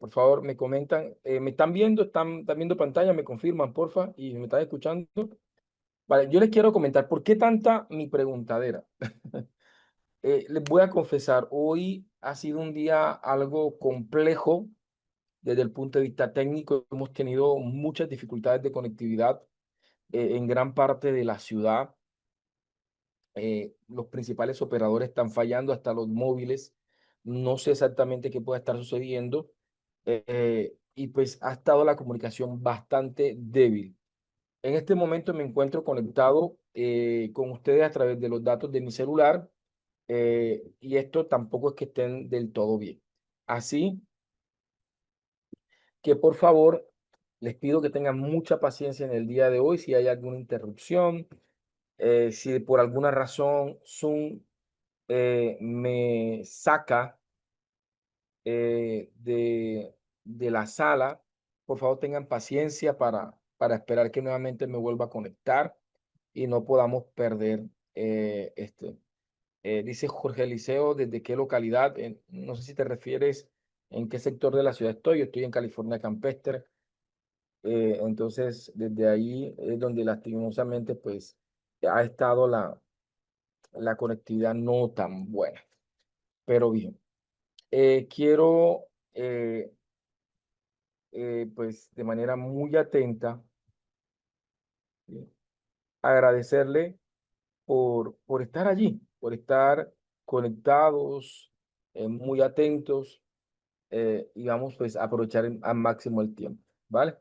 Por favor, me comentan, ¿me están viendo? ¿Están viendo pantalla? ¿Me confirman, porfa? ¿Y me están escuchando? Vale, yo les quiero comentar, ¿por qué tanta mi preguntadera? Les voy a confesar, hoy ha sido un día algo complejo desde el punto de vista técnico. Hemos tenido muchas dificultades de conectividad en gran parte de la ciudad. Los principales operadores están fallando, hasta los móviles. No sé exactamente qué puede estar sucediendo. Y pues ha estado la comunicación bastante débil. En este momento me encuentro conectado con ustedes a través de los datos de mi celular, y esto tampoco es que estén del todo bien. Así que por favor, les pido que tengan mucha paciencia en el día de hoy. Si hay alguna interrupción, si por alguna razón Zoom me saca de la sala, por favor tengan paciencia para esperar que nuevamente me vuelva a conectar y no podamos perder este. Dice Jorge Eliseo, ¿desde qué localidad? No sé si te refieres en qué sector de la ciudad estoy. Yo estoy en California Campestre. Entonces, desde ahí es donde lastimosamente pues ha estado la conectividad no tan buena. Pero bien, quiero pues de manera muy atenta, ¿sí?, agradecerle por estar allí, por estar conectados, muy atentos, y vamos pues a aprovechar al máximo el tiempo, ¿vale?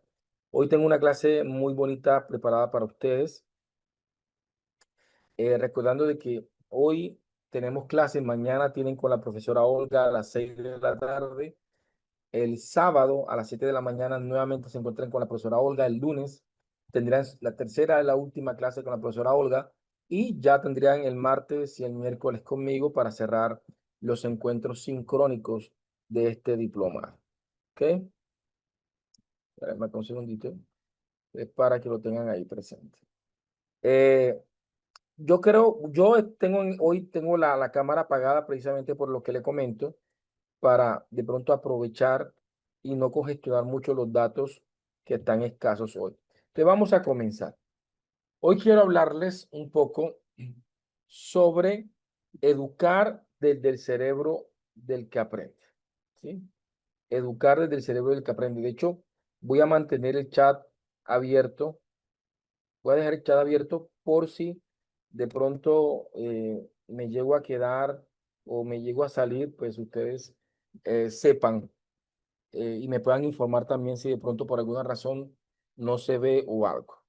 Hoy tengo una clase muy bonita preparada para ustedes, recordando de que hoy tenemos clases, mañana tienen con la profesora Olga a las 6 de la tarde, el sábado a las 7 de la mañana nuevamente se encuentran con la profesora Olga, el lunes tendrán la tercera y la última clase con la profesora Olga, y ya tendrían el martes y el miércoles conmigo para cerrar los encuentros sincrónicos de este diploma. ¿Ok? Espérenme un segundito, para que lo tengan ahí presente. Eh, yo creo, hoy tengo la cámara apagada precisamente por lo que le comento, para de pronto aprovechar y no congestionar mucho los datos que están escasos hoy. Entonces vamos a comenzar. Hoy quiero hablarles un poco sobre educar desde el cerebro del que aprende, ¿sí? Educar desde el cerebro del que aprende. De hecho, voy a mantener el chat abierto. Voy a dejar el chat abierto por si de pronto me llego a quedar o me llego a salir, pues ustedes sepan, y me puedan informar también si de pronto por alguna razón no se ve o algo.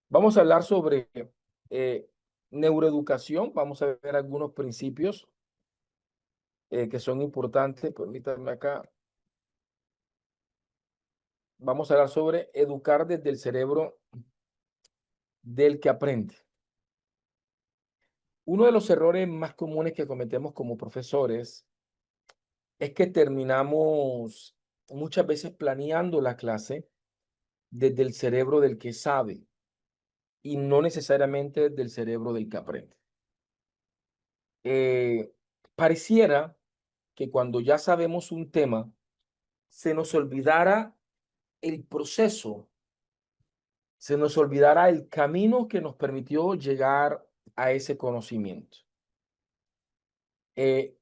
Vamos a hablar sobre eh, neuroeducación. Vamos a ver algunos principios que son importantes. Permítanme acá. Vamos a hablar sobre educar desde el cerebro del que aprende. Uno de los errores más comunes que cometemos como profesores es que terminamos muchas veces planeando la clase desde el cerebro del que sabe y no necesariamente desde el cerebro del que aprende. Eh, Pareciera que cuando ya sabemos un tema, se nos olvidara el proceso, se nos olvidara el camino que nos permitió llegar a ese conocimiento. Eh,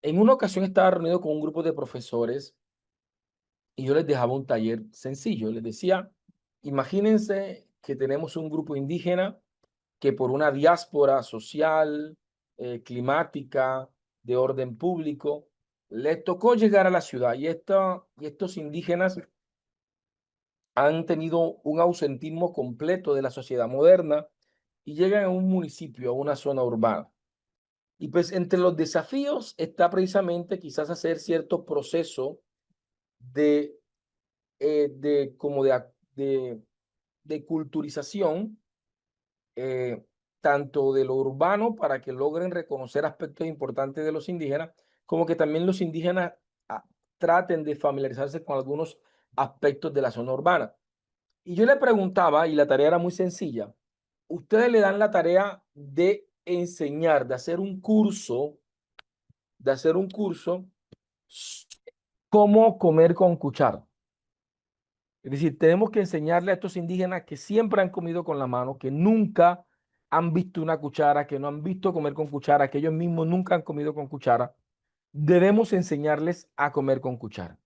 en una ocasión estaba reunido con un grupo de profesores y yo les dejaba un taller sencillo. Les decía, imagínense que tenemos un grupo indígena que por una diáspora social, climática, de orden público, les tocó llegar a la ciudad y estos indígenas han tenido un ausentismo completo de la sociedad moderna y llegan a un municipio, a una zona urbana. Y pues entre los desafíos está precisamente quizás hacer cierto proceso de, como de culturización, eh, tanto de lo urbano para que logren reconocer aspectos importantes de los indígenas, como que también los indígenas traten de familiarizarse con algunos aspectos de la zona urbana. Y yo le preguntaba, y la tarea era muy sencilla, ustedes le dan la tarea de enseñar, de hacer un curso cómo comer con cuchara. Es decir, tenemos que enseñarle a estos indígenas que siempre han comido con la mano, que nunca han visto una cuchara, que no han visto comer con cuchara, que ellos mismos nunca han comido con cuchara. Debemos enseñarles a comer con cuchara.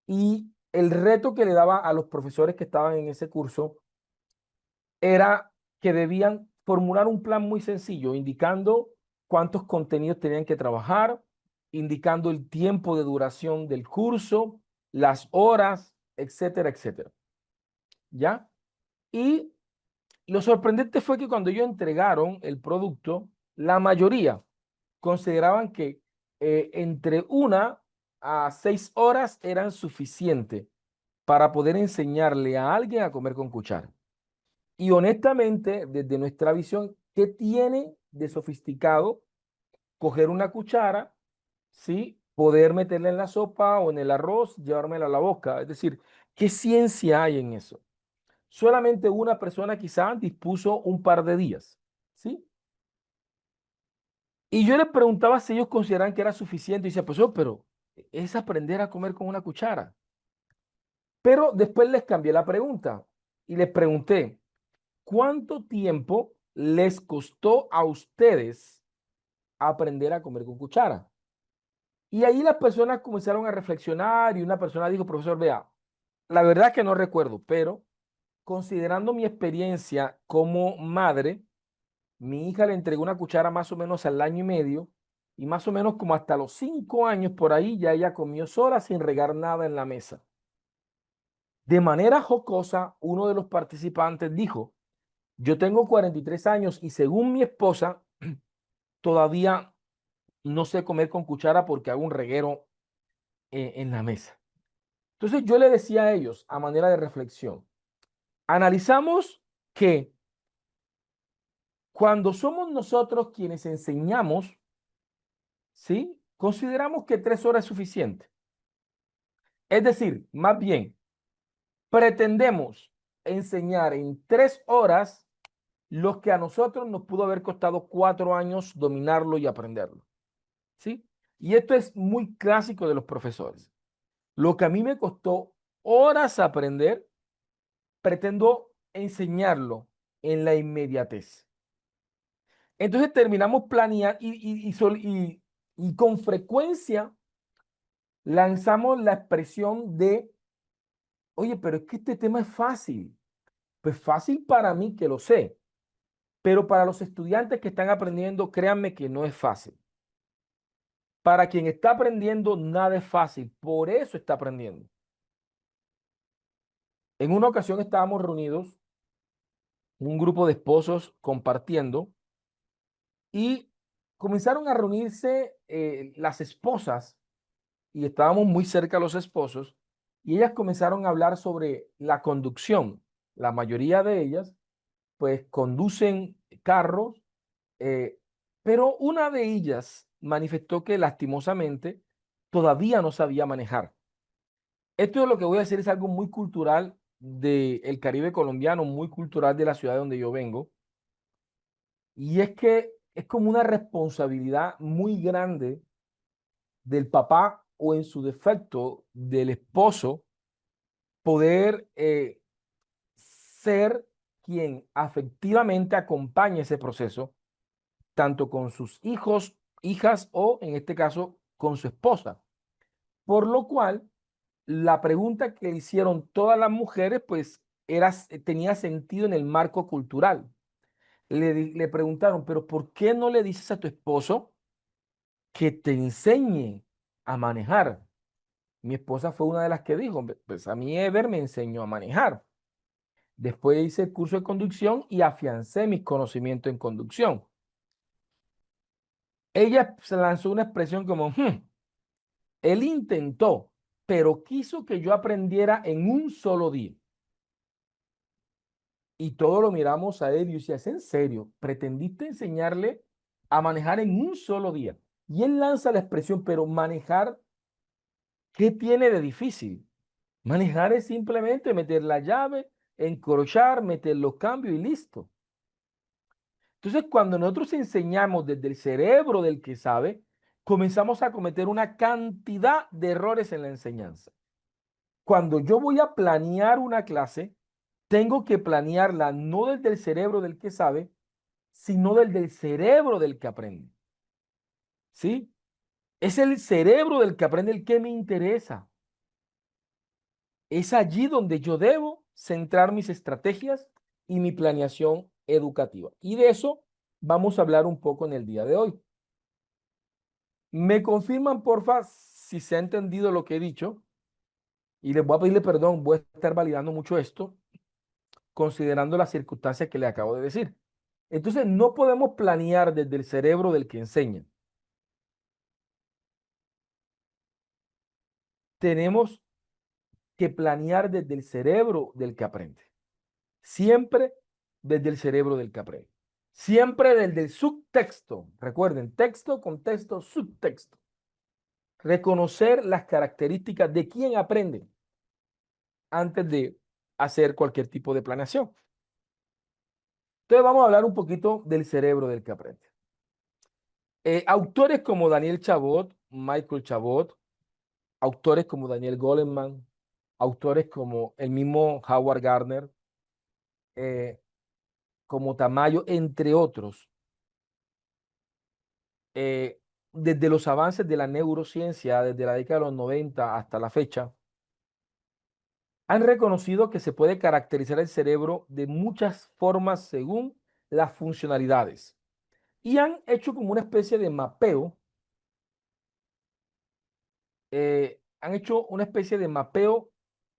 Y el reto que le daba a los profesores que estaban en ese curso era que debían formular un plan muy sencillo, indicando cuántos contenidos tenían que trabajar, indicando el tiempo de duración del curso, las horas, etcétera, etcétera. ¿Ya? Y lo sorprendente fue que cuando ellos entregaron el producto, la mayoría consideraban que entre 1 a 6 horas eran suficientes para poder enseñarle a alguien a comer con cuchara. Y honestamente, desde nuestra visión, ¿qué tiene de sofisticado coger una cuchara, sí, poder meterla en la sopa o en el arroz, llevármela a la boca? Es decir, ¿qué ciencia hay en eso? Solamente una persona quizás dispuso un par de días, ¿sí? Y yo les preguntaba si ellos consideraban que era suficiente y decía, pues, pero es aprender a comer con una cuchara. Pero después les cambié la pregunta y les pregunté, ¿cuánto tiempo les costó a ustedes aprender a comer con cuchara? Y ahí las personas comenzaron a reflexionar y una persona dijo, profesor, vea, la verdad es que no recuerdo, pero considerando mi experiencia como madre, mi hija le entregó una cuchara más o menos al año y medio y más o menos como hasta los 5 años por ahí ya ella comió sola sin regar nada en la mesa. De manera jocosa, uno de los participantes dijo, yo tengo 43 años y según mi esposa, todavía no sé comer con cuchara porque hago un reguero en la mesa. Entonces yo le decía a ellos, a manera de reflexión, analizamos que cuando somos nosotros quienes enseñamos, ¿sí? Consideramos que 3 horas es suficiente. Es decir, más bien, pretendemos enseñar en 3 horas lo que a nosotros nos pudo haber costado 4 años dominarlo y aprenderlo. ¿Sí? Y esto es muy clásico de los profesores. Lo que a mí me costó horas aprender, pretendo enseñarlo en la inmediatez. Entonces terminamos planeando y con frecuencia lanzamos la expresión de, oye, pero es que este tema es fácil. Pues fácil para mí que lo sé, pero para los estudiantes que están aprendiendo, créanme que no es fácil. Para quien está aprendiendo, nada es fácil, por eso está aprendiendo. En una ocasión estábamos reunidos, un grupo de esposos compartiendo, y comenzaron a reunirse las esposas, y estábamos muy cerca a los esposos, y ellas comenzaron a hablar sobre la conducción. La mayoría de ellas, pues, conducen carros, eh, pero una de ellas manifestó que lastimosamente todavía no sabía manejar. Esto es lo que voy a decir, es algo muy cultural del Caribe colombiano, muy cultural de la ciudad de donde yo vengo, y es que es como una responsabilidad muy grande del papá o en su defecto del esposo poder ser quien afectivamente acompañe ese proceso, tanto con sus hijos, hijas o en este caso con su esposa. Por lo cual, la pregunta que hicieron todas las mujeres, pues tenía sentido en el marco cultural. Le preguntaron, pero ¿por qué no le dices a tu esposo que te enseñe a manejar? Mi esposa fue una de las que dijo, pues a mí Ever me enseñó a manejar. Después hice el curso de conducción y afiancé mis conocimientos en conducción. Ella se lanzó una expresión como, él intentó, pero quiso que yo aprendiera en un solo día. Y todos lo miramos a él y yo decía, ¿es en serio? ¿Pretendiste enseñarle a manejar en un solo día? Y él lanza la expresión, pero manejar, ¿qué tiene de difícil? Manejar es simplemente meter la llave, encrochar, meter los cambios y listo. Entonces, cuando nosotros enseñamos desde el cerebro del que sabe, comenzamos a cometer una cantidad de errores en la enseñanza. Cuando yo voy a planear una clase, tengo que planearla no desde el cerebro del que sabe, sino desde el cerebro del que aprende. ¿Sí? Es el cerebro del que aprende el que me interesa. Es allí donde yo debo centrar mis estrategias y mi planeación educativa. Y de eso vamos a hablar un poco en el día de hoy. ¿Me confirman, porfa, si se ha entendido lo que he dicho? Y les voy a pedirle perdón, voy a estar validando mucho esto, considerando las circunstancias que le acabo de decir. Entonces, no podemos planear desde el cerebro del que enseña. Tenemos que planear desde el cerebro del que aprende. Siempre desde el cerebro del que aprende. Siempre desde el subtexto. Recuerden, texto, contexto, subtexto. Reconocer las características de quien aprende antes de hacer cualquier tipo de planeación. Entonces vamos a hablar un poquito del cerebro del que aprende. Autores como Daniel Chabot, Michael Chabot, autores como Daniel Goleman, autores como el mismo Howard Gardner, eh, como Tamayo, entre otros, eh, desde los avances de la neurociencia, desde la década de los 90 hasta la fecha, han reconocido que se puede caracterizar el cerebro de muchas formas según las funcionalidades y han hecho como una especie de mapeo,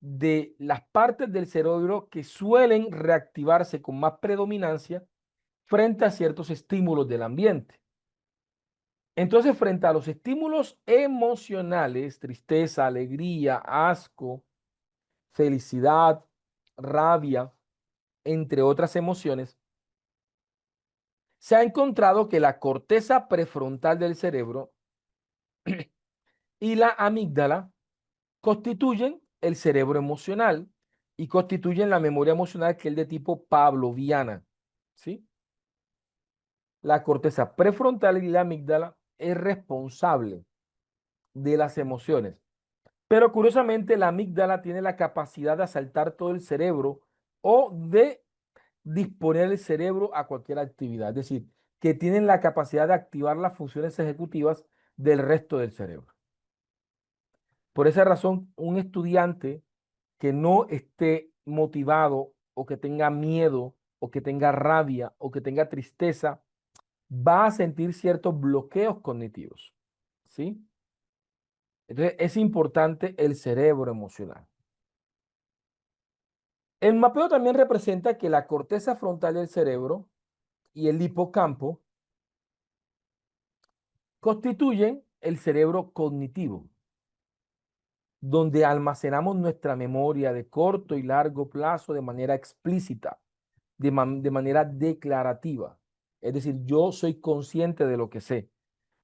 de las partes del cerebro que suelen reactivarse con más predominancia frente a ciertos estímulos del ambiente. Entonces, frente a los estímulos emocionales, tristeza, alegría, asco, felicidad, rabia, entre otras emociones, se ha encontrado que la corteza prefrontal del cerebro y la amígdala constituyen el cerebro emocional y constituyen la memoria emocional que es de tipo pavloviana, ¿sí? La corteza prefrontal y la amígdala es responsable de las emociones. Pero curiosamente la amígdala tiene la capacidad de asaltar todo el cerebro o de disponer el cerebro a cualquier actividad. Es decir, que tienen la capacidad de activar las funciones ejecutivas del resto del cerebro. Por esa razón, un estudiante que no esté motivado o que tenga miedo o que tenga rabia o que tenga tristeza, va a sentir ciertos bloqueos cognitivos. ¿Sí? Entonces, es importante el cerebro emocional. El mapeo también representa que la corteza frontal del cerebro y el hipocampo constituyen el cerebro cognitivo, donde almacenamos nuestra memoria de corto y largo plazo de manera explícita, de manera declarativa. Es decir, yo soy consciente de lo que sé.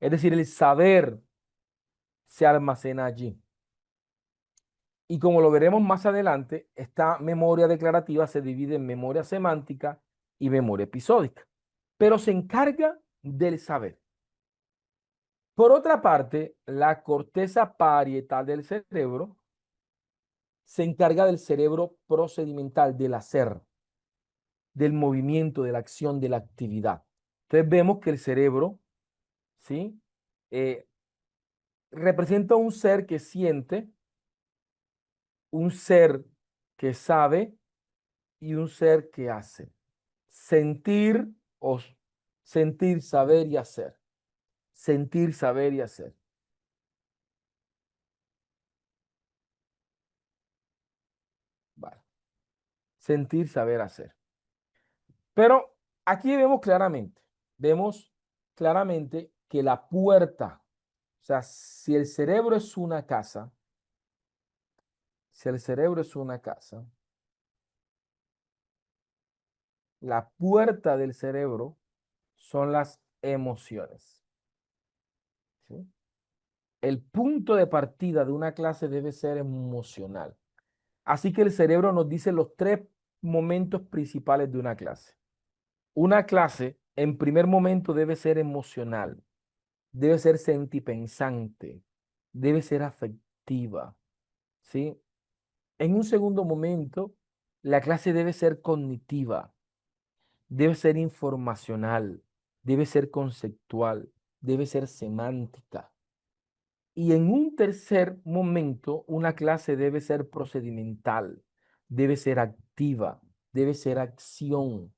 Es decir, el saber se almacena allí. Y como lo veremos más adelante, esta memoria declarativa se divide en memoria semántica y memoria episódica, pero se encarga del saber. Por otra parte, la corteza parietal del cerebro se encarga del cerebro procedimental, del hacer, del movimiento, de la acción, de la actividad. Entonces vemos que el cerebro, ¿sí? Eh, representa un ser que siente, un ser que sabe y un ser que hace. Sentir o sentir, saber y hacer. Sentir, saber y hacer. Vale. Sentir, saber, hacer. Pero aquí vemos claramente que la puerta, o sea, si el cerebro es una casa, si el cerebro es una casa, la puerta del cerebro son las emociones. ¿Sí? El punto de partida de una clase debe ser emocional. Así que el cerebro nos dice los tres momentos principales de una clase. Una clase, en primer momento, debe ser emocional. debe ser sentipensante, debe ser afectiva, ¿sí? En un segundo momento, la clase debe ser cognitiva, debe ser informacional, debe ser conceptual, debe ser semántica. Y en un tercer momento, una clase debe ser procedimental, debe ser activa, debe ser acción.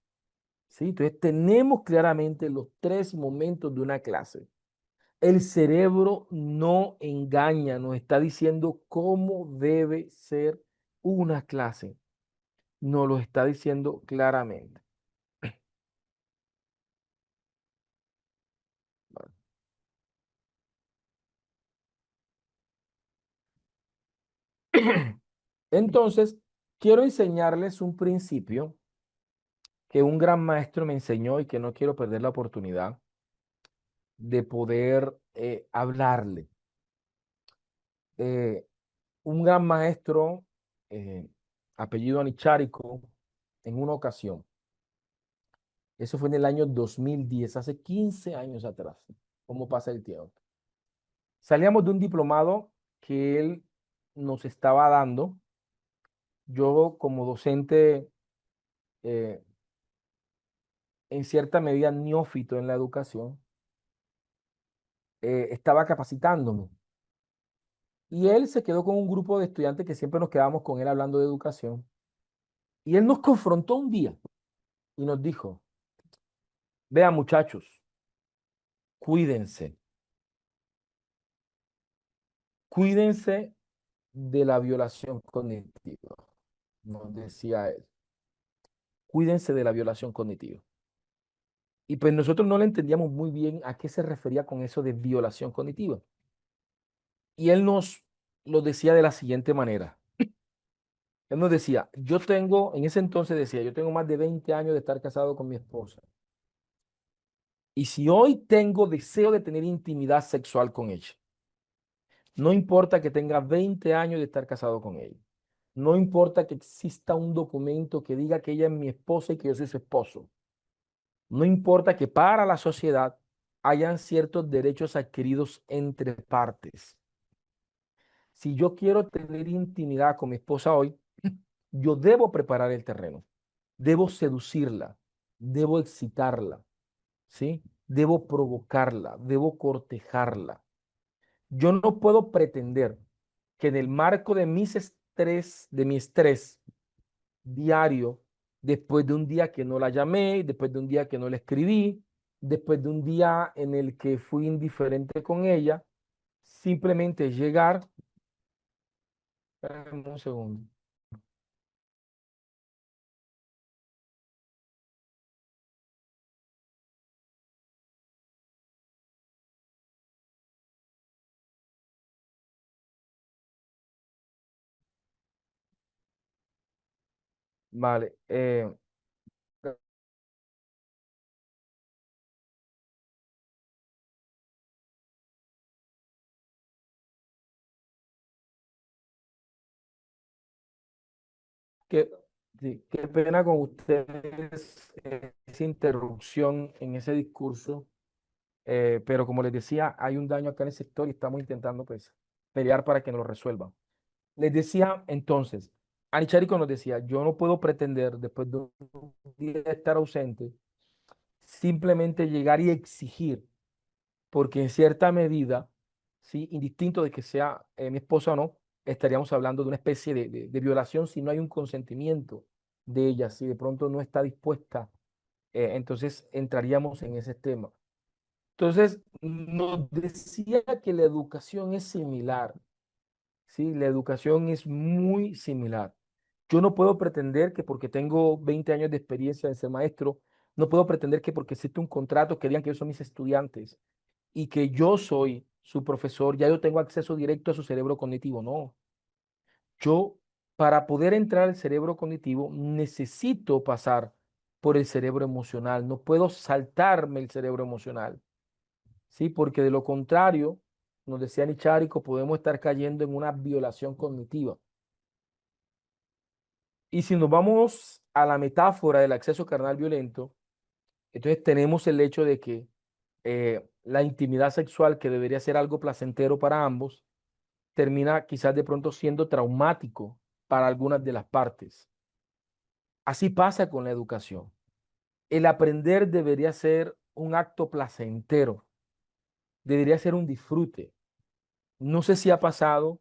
¿Sí? Entonces, tenemos claramente los tres momentos de una clase. El cerebro no engaña, nos está diciendo cómo debe ser una clase. Nos lo está diciendo claramente. Entonces, quiero enseñarles un principio que un gran maestro me enseñó y que no quiero perder la oportunidad de poder hablarle. Eh, un gran maestro, eh, apellido Anicharico, en una ocasión, eso fue en el año 2010, hace 15 años atrás, cómo pasa el tiempo. Salíamos de un diplomado que él nos estaba dando. Yo como docente, eh, en cierta medida neófito en la educación, estaba capacitándome. Y él se quedó con un grupo de estudiantes que siempre nos quedábamos con él hablando de educación. Y él nos confrontó un día y nos dijo, vean muchachos, cuídense, cuídense de la violación cognitiva, nos decía él. Cuídense de la violación cognitiva. Y pues nosotros no le entendíamos muy bien a qué se refería con eso de violación cognitiva. Y él nos lo decía de la siguiente manera. Él nos decía, yo tengo, en ese entonces decía, yo tengo más de 20 años de estar casado con mi esposa. Y si hoy tengo deseo de tener intimidad sexual con ella, no importa que tenga 20 años de estar casado con ella, no importa que exista un documento que diga que ella es mi esposa y que yo soy su esposo, no importa que para la sociedad hayan ciertos derechos adquiridos entre partes. Si yo quiero tener intimidad con mi esposa hoy, yo debo preparar el terreno, debo seducirla, debo excitarla, ¿sí? Debo provocarla, debo cortejarla. Yo no puedo pretender que en el marco de mi estrés diario, después de un día que no la llamé, después de un día que no la escribí, después de un día en el que fui indiferente con ella, simplemente llegar, espérame un segundo, vale, qué, sí, qué pena con ustedes, esa interrupción en ese discurso. Pero como les decía, hay un daño acá en el sector y estamos intentando pues pelear para que nos lo resuelvan. Les decía entonces, Anicharico nos decía, yo no puedo pretender después de un día de estar ausente, simplemente llegar y exigir, porque en cierta medida, sí, indistinto de que sea mi esposa o no, estaríamos hablando de una especie de violación si no hay un consentimiento de ella, si de pronto no está dispuesta, entonces entraríamos en ese tema. Entonces, nos decía que la educación es similar, ¿sí? La educación es muy similar. Yo no puedo pretender que porque tengo 20 años de experiencia en ser maestro, no puedo pretender que porque existe un contrato que digan que ellos son mis estudiantes y que yo soy su profesor, ya yo tengo acceso directo a su cerebro cognitivo. No, yo para poder entrar al cerebro cognitivo necesito pasar por el cerebro emocional, no puedo saltarme el cerebro emocional. Sí, porque de lo contrario, nos decía Nichárico, podemos estar cayendo en una violación cognitiva. Y si nos vamos a la metáfora del acceso carnal violento, entonces tenemos el hecho de que la intimidad sexual, que debería ser algo placentero para ambos, termina quizás de pronto siendo traumático para algunas de las partes. Así pasa con la educación. El aprender debería ser un acto placentero, debería ser un disfrute. No sé si ha pasado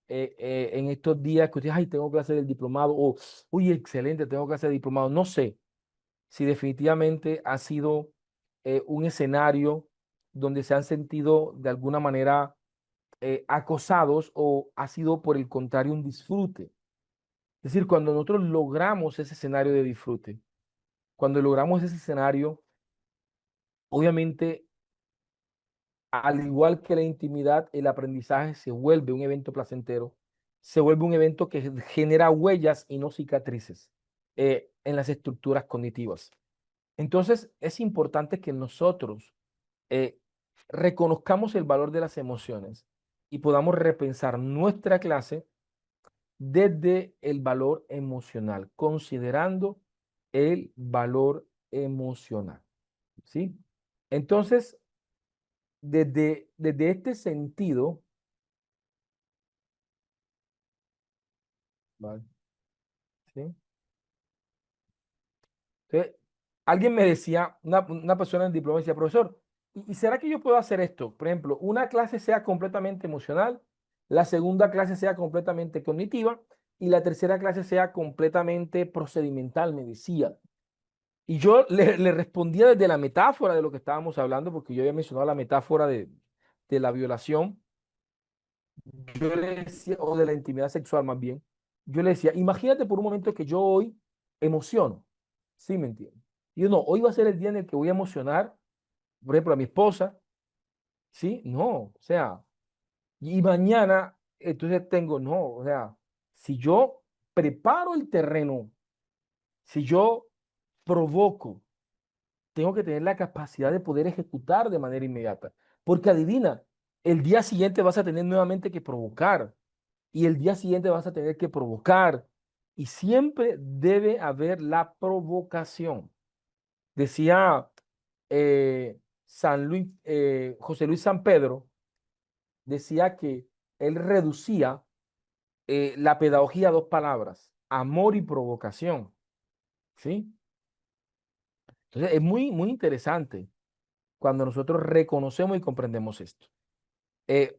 en estos días que usted, ay, tengo clase del diplomado, o, uy, excelente, tengo clase de diplomado. No sé si definitivamente ha sido un escenario donde se han sentido de alguna manera acosados o ha sido por el contrario un disfrute. Es decir, cuando nosotros logramos ese escenario de disfrute, cuando logramos ese escenario, obviamente, al igual que la intimidad, el aprendizaje se vuelve un evento placentero, se vuelve un evento que genera huellas y no cicatrices en las estructuras cognitivas. Entonces, es importante que nosotros eh, reconozcamos el valor de las emociones y podamos repensar nuestra clase desde el valor emocional, considerando el valor emocional, ¿sí? Entonces, desde este sentido, ¿vale? ¿Sí? Entonces, alguien me decía, una persona en diploma decía, profesor, ¿y será que yo puedo hacer esto? Por ejemplo, una clase sea completamente emocional, la segunda clase sea completamente cognitiva y la tercera clase sea completamente procedimental, me decía. Y yo le respondía desde la metáfora de lo que estábamos hablando, porque yo había mencionado la metáfora de la violación. Yo le decía, o de la intimidad sexual más bien. Yo le decía, imagínate por un momento que yo hoy emociono. ¿Sí me entiendes? Y yo no, hoy va a ser el día en el que voy a emocionar, por ejemplo, a mi esposa. ¿Sí? No, o sea, y mañana, entonces tengo, no, o sea, si yo preparo el terreno, si yo provoco, tengo que tener la capacidad de poder ejecutar de manera inmediata. Porque adivina, el día siguiente vas a tener nuevamente que provocar y el día siguiente vas a tener que provocar. Y siempre debe haber la provocación. Decía José Luis San Pedro, decía que él reducía la pedagogía a dos palabras, amor y provocación. ¿Sí? Entonces es muy, muy interesante cuando nosotros reconocemos y comprendemos esto.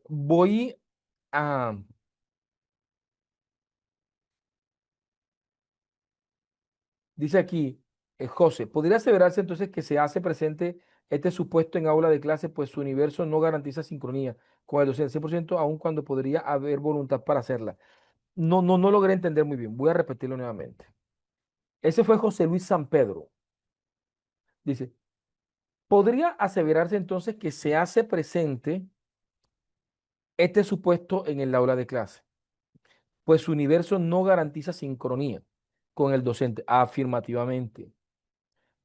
Voy a, dice aquí, José, ¿podría aseverarse entonces que se hace presente este supuesto en aula de clase, pues su universo no garantiza sincronía con el docente 100%, aun cuando podría haber voluntad para hacerla? No, no, no logré entender muy bien. Voy a repetirlo nuevamente. Ese fue José Luis San Pedro. Dice, ¿podría aseverarse entonces que se hace presente este supuesto en el aula de clase? Pues su universo no garantiza sincronía con el docente. Afirmativamente.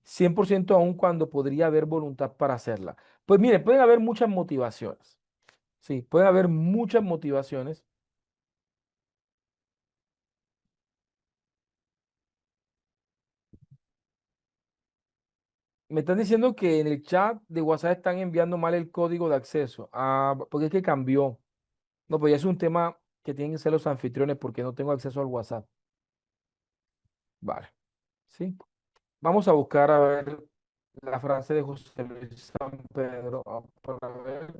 100% aún cuando podría haber voluntad para hacerla. Pues mire, pueden haber muchas motivaciones. Sí, pueden haber muchas motivaciones. Me están diciendo que en el chat de WhatsApp están enviando mal el código de acceso. Ah, porque es que cambió. No, pues ya es un tema que tienen que ser los anfitriones porque no tengo acceso al WhatsApp. Vale. Sí. Vamos a buscar a ver la frase de José Luis San Pedro. Para ver.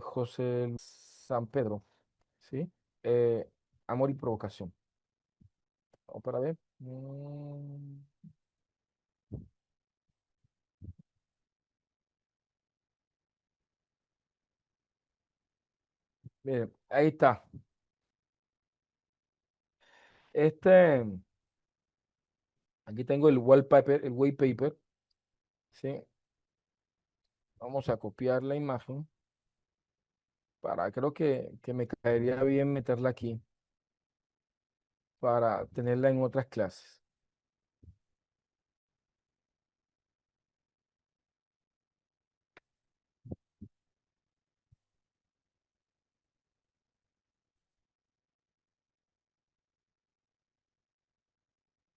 José Luis San Pedro. ¿Sí? Eh, amor y provocación. Vamos para ver. Miren, ahí está. Este, aquí tengo el wallpaper. ¿Sí? Vamos a copiar la imagen creo que me caería bien meterla aquí para tenerla en otras clases.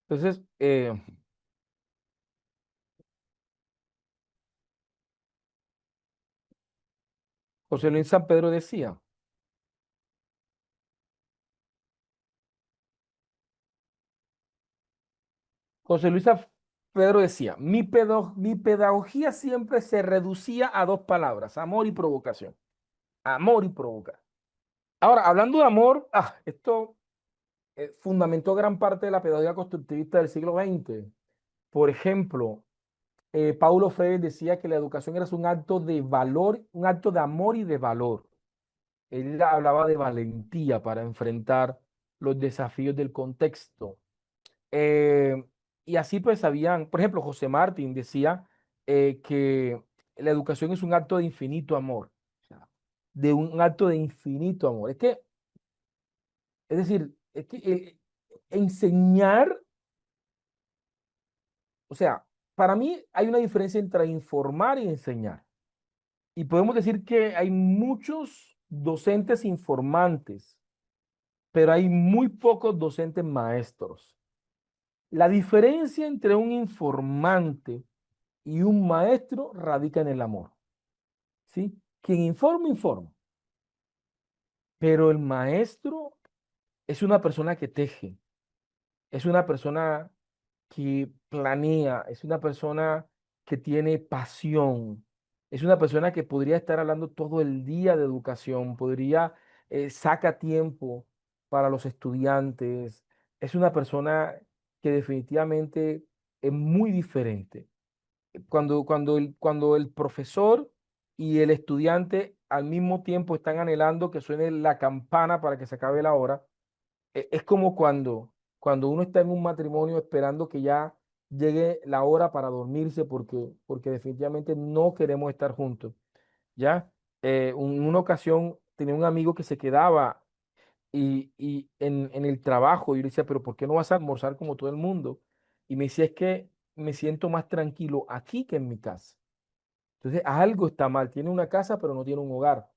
Entonces, José Luis San Pedro decía, José Luis San Pedro decía, mi pedagogía siempre se reducía a dos palabras, amor y provocación. Amor y provocar. Ahora, hablando de amor, esto fundamentó gran parte de la pedagogía constructivista del siglo XX. Por ejemplo, Paulo Freire decía que la educación era un acto de valor, un acto de amor y de valor. Él hablaba de valentía para enfrentar los desafíos del contexto. Eh, y así pues habían, por ejemplo, José Martín decía que la educación es un acto de infinito amor, o sea, de un acto de infinito amor. Es decir, es que enseñar, o sea, para mí hay una diferencia entre informar y enseñar. Y podemos decir que hay muchos docentes informantes, pero hay muy pocos docentes maestros. La diferencia entre un informante y un maestro radica en el amor, ¿sí? Quien informa, informa, pero el maestro es una persona que teje, es una persona que planea, es una persona que tiene pasión, es una persona que podría estar hablando todo el día de educación, saca tiempo para los estudiantes, es una persona que definitivamente es muy diferente. Cuando el profesor y el estudiante al mismo tiempo están anhelando que suene la campana para que se acabe la hora, es como cuando uno está en un matrimonio esperando que ya llegue la hora para dormirse porque definitivamente no queremos estar juntos, ¿ya? En una ocasión tenía un amigo que se quedaba y en el trabajo yo le decía, pero ¿por qué no vas a almorzar como todo el mundo? Y me decía, es que me siento más tranquilo aquí que en mi casa. Entonces, algo está mal. Tiene una casa, pero no tiene un hogar.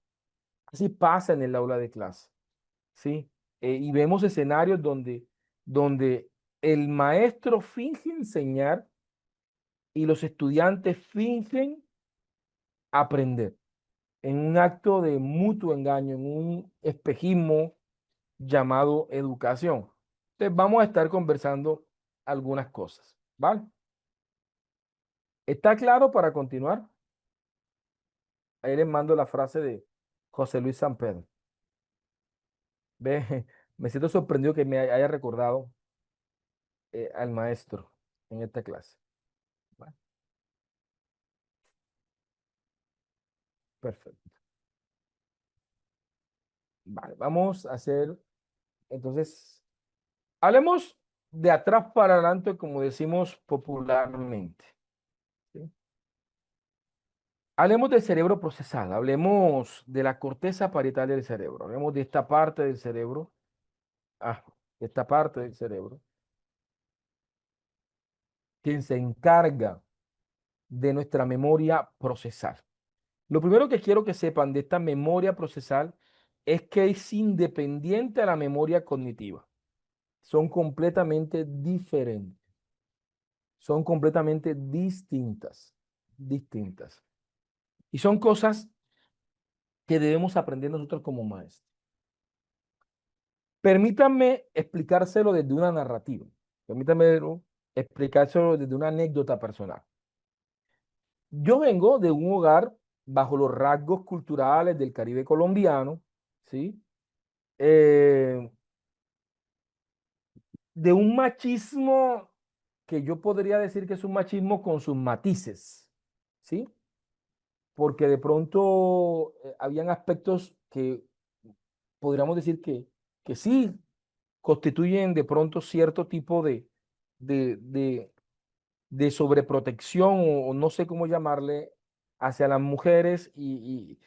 Así pasa en el aula de clase. ¿Sí? Y vemos escenarios donde el maestro finge enseñar y los estudiantes fingen aprender en un acto de mutuo engaño, en un espejismo llamado educación. Entonces vamos a estar conversando algunas cosas, ¿vale? ¿Está claro para continuar? Ahí les mando la frase de José Luis San Pedro. Ve, me siento sorprendido que me haya recordado al maestro en esta clase. ¿Vale? Perfecto. Vale, vamos a hacer, entonces, hablemos de atrás para adelante, como decimos popularmente. ¿Sí? Hablemos del cerebro procesal, hablemos de la corteza parietal del cerebro, hablemos de esta parte del cerebro, ah, de esta parte del cerebro, quien se encarga de nuestra memoria procesal. Lo primero que quiero que sepan de esta memoria procesal es que es independiente a la memoria cognitiva. Son completamente diferentes, son completamente distintas, distintas. Y son cosas que debemos aprender nosotros como maestros. Permítanme explicárselo desde una narrativa. Permítanme explicárselo desde una anécdota personal. Yo vengo de un hogar bajo los rasgos culturales del Caribe colombiano, ¿sí? Eh, de un machismo que yo podría decir que es un machismo con sus matices, ¿sí? Porque de pronto habían aspectos que podríamos decir que sí constituyen de pronto cierto tipo de, de, de sobreprotección o no sé cómo llamarle hacia las mujeres y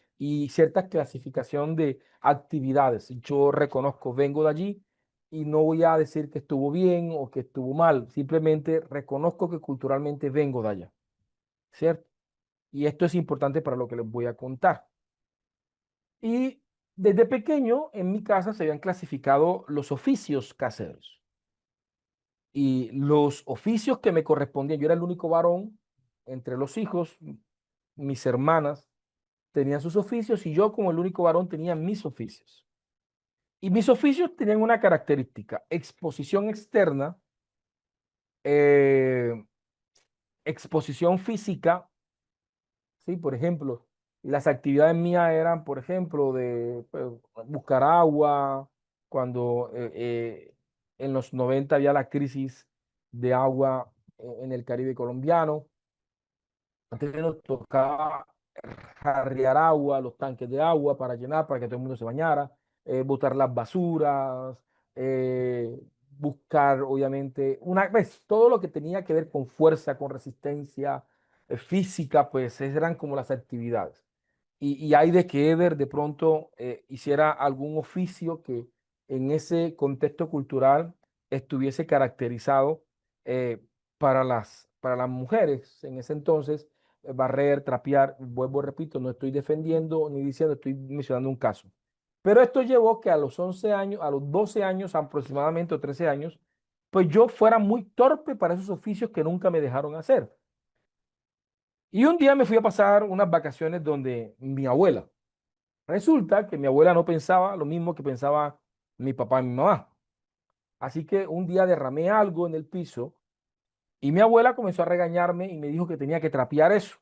cierta clasificación de actividades. Yo reconozco, vengo de allí y no voy a decir que estuvo bien o que estuvo mal, simplemente reconozco que culturalmente vengo de allá, ¿cierto? Y esto es importante para lo que les voy a contar. Y desde pequeño en mi casa se habían clasificado los oficios caseros. Y los oficios que me correspondían, yo era el único varón entre los hijos, mis hermanas. tenían sus oficios y yo como el único varón tenía mis oficios. Y mis oficios tenían una característica, exposición externa, eh, exposición física, ¿sí? Por ejemplo, las actividades mías eran, por ejemplo, de pues, buscar agua, cuando en los 90 había la crisis de agua en el Caribe colombiano. Antes nos tocaba jarrear agua, los tanques de agua para llenar, para que todo el mundo se bañara, botar las basuras, eh, buscar, obviamente, una vez, todo lo que tenía que ver con fuerza, con resistencia física, pues esas eran como las actividades. Y hay de que Eder de pronto hiciera algún oficio que en ese contexto cultural estuviese caracterizado eh, para las mujeres en ese entonces barrer, trapear, vuelvo, repito, no estoy defendiendo ni diciendo, estoy mencionando un caso. Pero esto llevó que a los 11 años, a los 12 años aproximadamente o 13 años, pues yo fuera muy torpe para esos oficios que nunca me dejaron hacer. Y un día me fui a pasar unas vacaciones donde mi abuela. Resulta que mi abuela no pensaba lo mismo que pensaba mi papá y mi mamá. Así que un día derramé algo en el piso y mi abuela comenzó a regañarme y me dijo que tenía que trapear eso.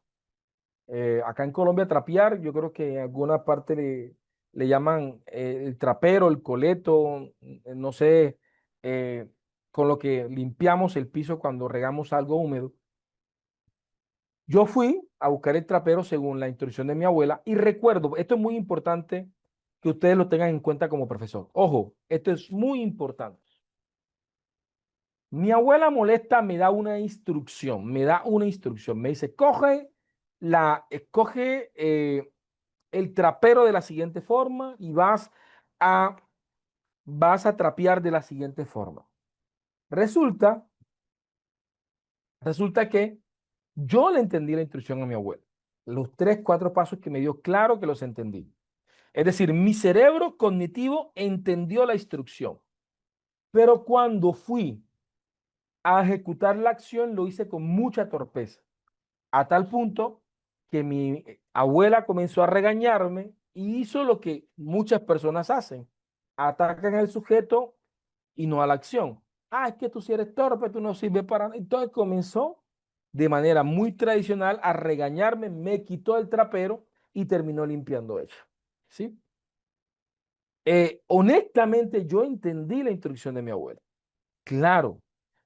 Acá en Colombia trapear, yo creo que en alguna parte le llaman el trapero, el coleto, no sé, eh, con lo que limpiamos el piso cuando regamos algo húmedo. Yo fui a buscar el trapero según la instrucción de mi abuela y recuerdo, esto es muy importante que ustedes lo tengan en cuenta como profesor. Ojo, esto es muy importante. Mi abuela molesta me da una instrucción, me dice, coge el trapero de la siguiente forma y a, vas a trapear de la siguiente forma. Resulta, resulta que yo le entendí la instrucción a mi abuela. Los tres, cuatro pasos que me dio, claro que los entendí. Es decir, mi cerebro cognitivo entendió la instrucción, pero cuando fui a ejecutar la acción lo hice con mucha torpeza, a tal punto que mi abuela comenzó a regañarme y hizo lo que muchas personas hacen, atacan al sujeto y no a la acción. Ah, es que tú si eres torpe, tú no sirves para nada. Entonces comenzó de manera muy tradicional a regañarme, me quitó el trapero y terminó limpiando ella. ¿Sí? Honestamente, yo entendí la instrucción de mi abuela. Claro.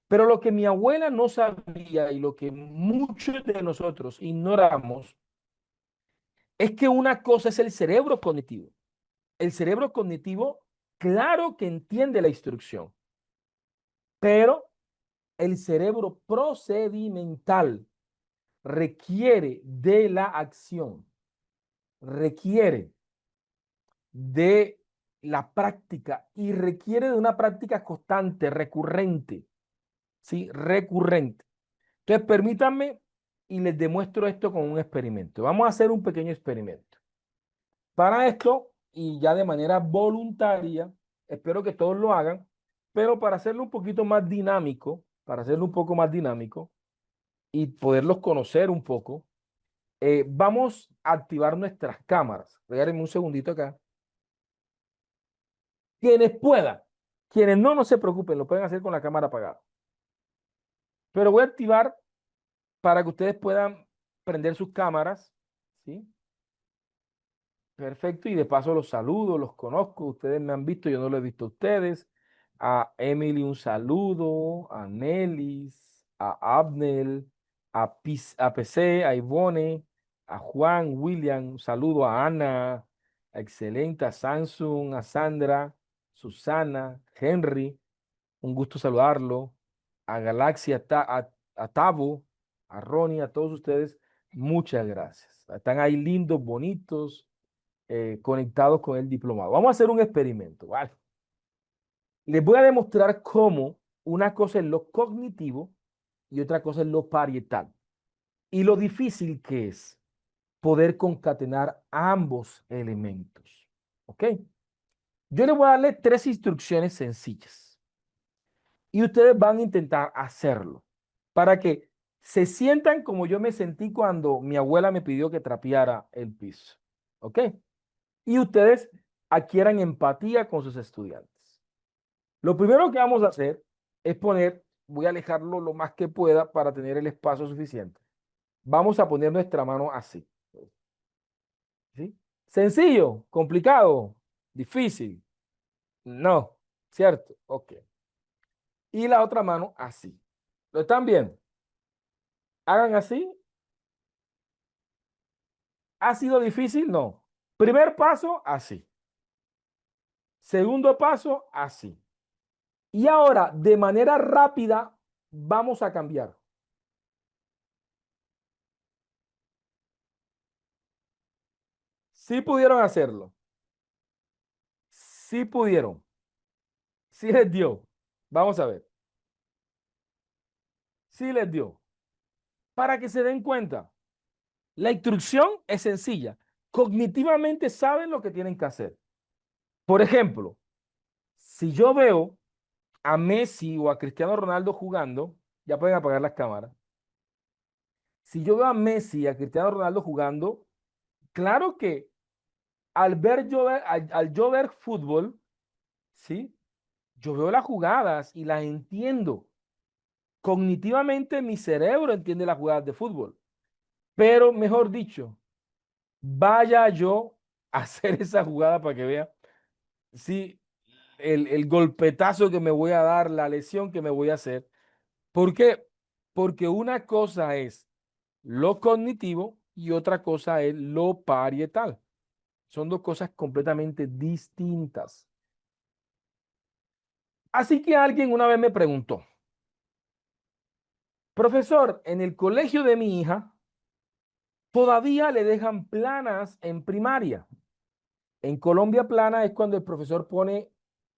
Pero lo que mi abuela no sabía y lo que muchos de nosotros ignoramos es que una cosa es el cerebro cognitivo. El cerebro cognitivo, claro que entiende la instrucción, pero el cerebro procedimental requiere de la acción, requiere de la práctica y requiere de una práctica constante, recurrente, ¿sí? Recurrente. Entonces, permítanme y les demuestro esto con un experimento. Vamos a hacer un pequeño experimento. Para esto, y ya de manera voluntaria, espero que todos lo hagan, pero para hacerlo un poquito más dinámico, para hacerlo un poco más dinámico y poderlos conocer un poco, vamos a activar nuestras cámaras. Regálenme un segundito acá. Quienes puedan, quienes no, no se preocupen, lo pueden hacer con la cámara apagada. Pero voy a activar para que ustedes puedan prender sus cámaras, ¿sí? Perfecto, y de paso los saludo, los conozco, ustedes me han visto, yo no lo he visto a ustedes. A Emily un saludo, a Nelis, a Abnel, a PC, a Ivone, a Juan, William, un saludo a Ana, a Excelente, a Samsung, a Sandra, Susana, Henry, un gusto saludarlo, a Galaxia, a Tavo, a Ronnie, a todos ustedes, muchas gracias. Están ahí lindos, bonitos conectados con el diplomado. Vamos a hacer un experimento, ¿vale? Les voy a demostrar cómo una cosa es lo cognitivo y otra cosa es lo parietal. Y lo difícil que es poder concatenar ambos elementos. ¿Ok? Yo les voy a darle tres instrucciones sencillas. Y ustedes van a intentar hacerlo para que se sientan como yo me sentí cuando mi abuela me pidió que trapeara el piso. ¿Ok? Y ustedes adquieran empatía con sus estudiantes. Lo primero que vamos a hacer es voy a alejarlo lo más que pueda para tener el espacio suficiente. Vamos a poner nuestra mano así. ¿Sí? Sencillo, complicado, difícil. No, ¿cierto? Ok. Y la otra mano así. ¿Lo están viendo? Hagan así. ¿Ha sido difícil? No. Primer paso, así. Segundo paso, así. Y ahora, de manera rápida, vamos a cambiar. Sí pudieron hacerlo. Sí pudieron. Sí les dio. Vamos a ver. Sí les dio. Para que se den cuenta, la instrucción es sencilla. Cognitivamente saben lo que tienen que hacer. Por ejemplo, si yo veo a Messi o a Cristiano Ronaldo jugando, ya pueden apagar las cámaras. Si yo veo a Messi y a Cristiano Ronaldo jugando, claro que al yo ver fútbol, ¿sí? Yo veo las jugadas y las entiendo. Cognitivamente mi cerebro entiende las jugadas de fútbol. Pero, mejor dicho, vaya yo a hacer esa jugada para que vea, sí, el golpetazo que me voy a dar, la lesión que me voy a hacer. ¿Por qué? Porque una cosa es lo cognitivo y otra cosa es lo parietal. Son dos cosas completamente distintas. Así que alguien una vez me preguntó, profesor, en el colegio de mi hija todavía le dejan planas en primaria. En Colombia plana es cuando el profesor pone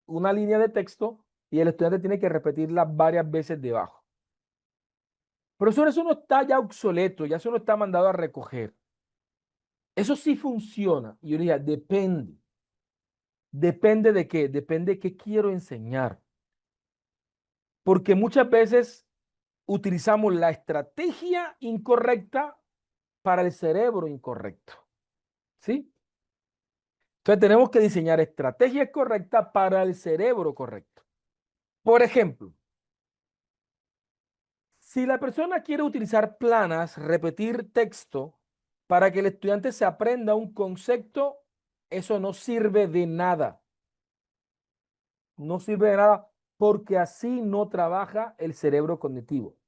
una línea de texto y el estudiante tiene que repetirla varias veces debajo. Profesor, eso no está ya obsoleto, ya eso no está mandado a recoger. Eso sí funciona. Y yo diría, depende. ¿Depende de qué? Depende de qué quiero enseñar. Porque muchas veces utilizamos la estrategia incorrecta para el cerebro incorrecto. ¿Sí? Entonces tenemos que diseñar estrategias correctas para el cerebro correcto. Por ejemplo, si la persona quiere utilizar planas, repetir texto para que el estudiante se aprenda un concepto, eso no sirve de nada. No sirve de nada porque así no trabaja el cerebro cognitivo.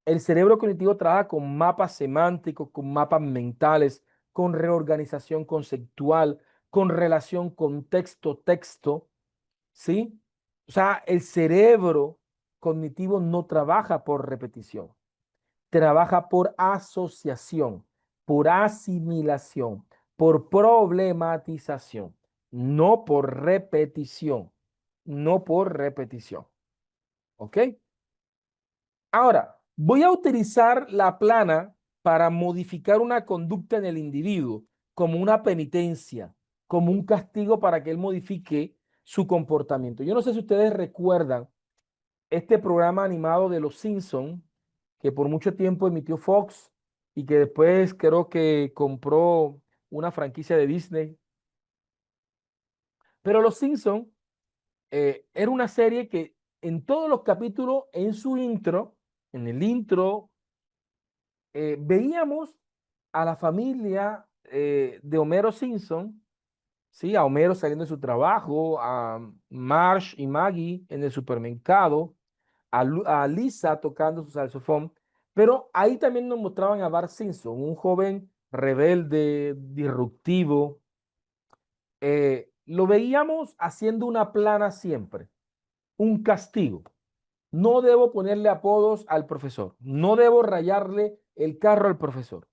El cerebro cognitivo trabaja con mapas semánticos, con mapas mentales, con reorganización conceptual, con relación contexto-texto, ¿sí? O sea, el cerebro cognitivo no trabaja por repetición, trabaja por asociación, por asimilación, por problematización, no por repetición, no por repetición. ¿Ok? Ahora, voy a utilizar la plana para modificar una conducta en el individuo como una penitencia, como un castigo para que él modifique su comportamiento. Yo no sé si ustedes recuerdan este programa animado de Los Simpson que por mucho tiempo emitió Fox y que después creo que compró una franquicia de Disney. Pero Los Simpson era una serie que en todos los capítulos, en su intro, en el intro, veíamos a la familia de Homero Simpson, ¿sí? A Homero saliendo de su trabajo, a Marge y Maggie en el supermercado, a Lisa tocando su saxofón, pero ahí también nos mostraban a Bart Simpson, un joven rebelde, disruptivo. Lo veíamos haciendo una plana siempre, un castigo. No debo ponerle apodos al profesor, no debo rayarle el carro al profesor.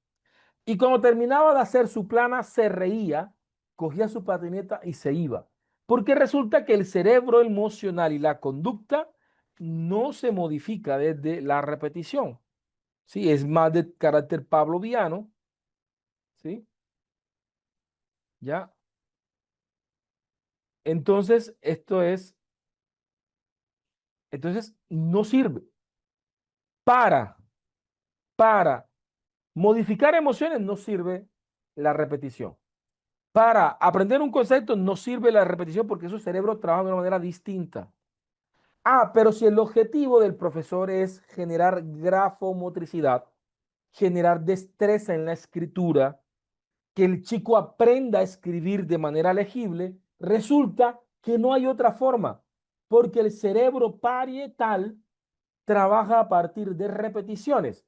Y cuando terminaba de hacer su plana, se reía, cogía su patineta y se iba. Porque resulta que el cerebro emocional y la conducta no se modifica desde la repetición. Sí, es más de carácter pavloviano, ¿sí? Ya. Entonces no sirve. Para, para modificar emociones no sirve la repetición. Para aprender un concepto no sirve la repetición porque su cerebro trabaja de una manera distinta. Ah, pero si el objetivo del profesor es generar grafomotricidad, generar destreza en la escritura, que el chico aprenda a escribir de manera legible, resulta que no hay otra forma, porque el cerebro parietal trabaja a partir de repeticiones.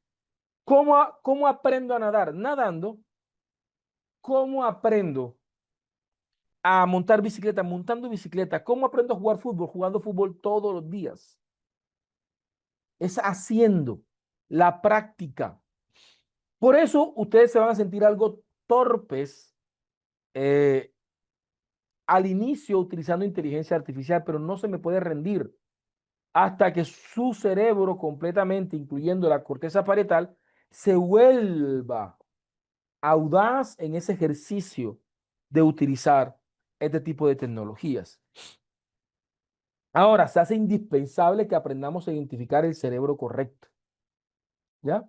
¿Cómo aprendo a nadar? Nadando. ¿Cómo aprendo a montar bicicleta? Montando bicicleta. ¿Cómo aprendo a jugar fútbol? Jugando fútbol todos los días. Es haciendo la práctica. Por eso ustedes se van a sentir algo torpes eh, al inicio utilizando inteligencia artificial, pero no se me puede rendir hasta que su cerebro completamente, incluyendo la corteza parietal, se vuelva audaz en ese ejercicio de utilizar este tipo de tecnologías. Ahora, se hace indispensable que aprendamos a identificar el cerebro correcto, ¿ya?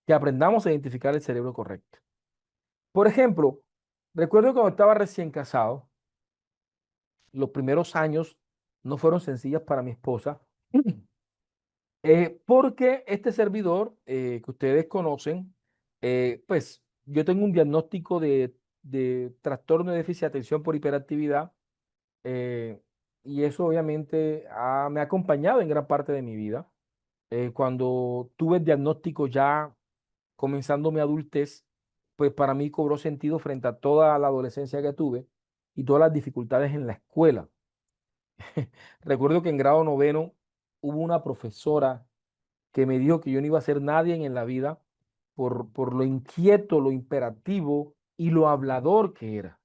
Que aprendamos a identificar el cerebro correcto. Por ejemplo, recuerdo cuando estaba recién casado, los primeros años no fueron sencillas para mi esposa, porque este servidor que ustedes conocen, pues yo tengo un diagnóstico de trastorno de déficit de atención por hiperactividad, eh, y eso obviamente me ha acompañado en gran parte de mi vida. Cuando tuve el diagnóstico ya comenzando mi adultez, pues para mí cobró sentido frente a toda la adolescencia que tuve y todas las dificultades en la escuela. Recuerdo que en grado noveno hubo una profesora que me dijo que yo no iba a ser nadie en la vida por lo inquieto, lo imperativo y lo hablador que era.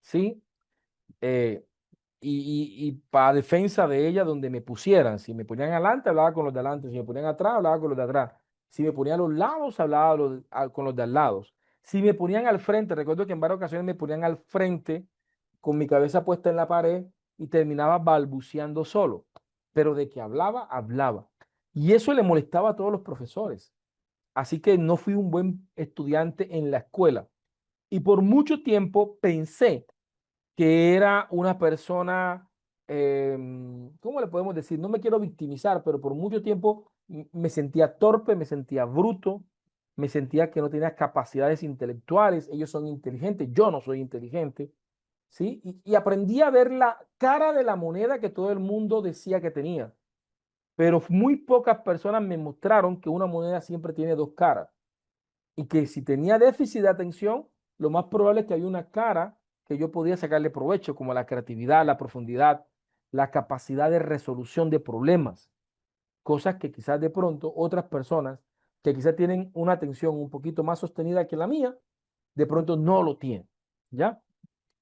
¿Sí? Eh, y para defensa de ella, donde me pusieran, si me ponían adelante, hablaba con los de adelante, si me ponían atrás, hablaba con los de atrás, si me ponían a los lados, hablaba con los de al lado, si me ponían al frente, recuerdo que en varias ocasiones me ponían al frente con mi cabeza puesta en la pared y terminaba balbuceando solo, pero de que hablaba, hablaba. Y eso le molestaba a todos los profesores. Así que no fui un buen estudiante en la escuela. Y por mucho tiempo pensé que era una persona, ¿cómo le podemos decir? No me quiero victimizar, pero por mucho tiempo me sentía torpe, me sentía bruto, me sentía que no tenía capacidades intelectuales. Ellos son inteligentes, yo no soy inteligente, ¿sí? Y aprendí a ver la cara de la moneda que todo el mundo decía que tenía, pero muy pocas personas me mostraron que una moneda siempre tiene dos caras y que si tenía déficit de atención, lo más probable es que había una cara que yo podía sacarle provecho, como la creatividad, la profundidad, la capacidad de resolución de problemas, cosas que quizás de pronto otras personas que quizás tienen una atención un poquito más sostenida que la mía, de pronto no lo tienen, ¿ya?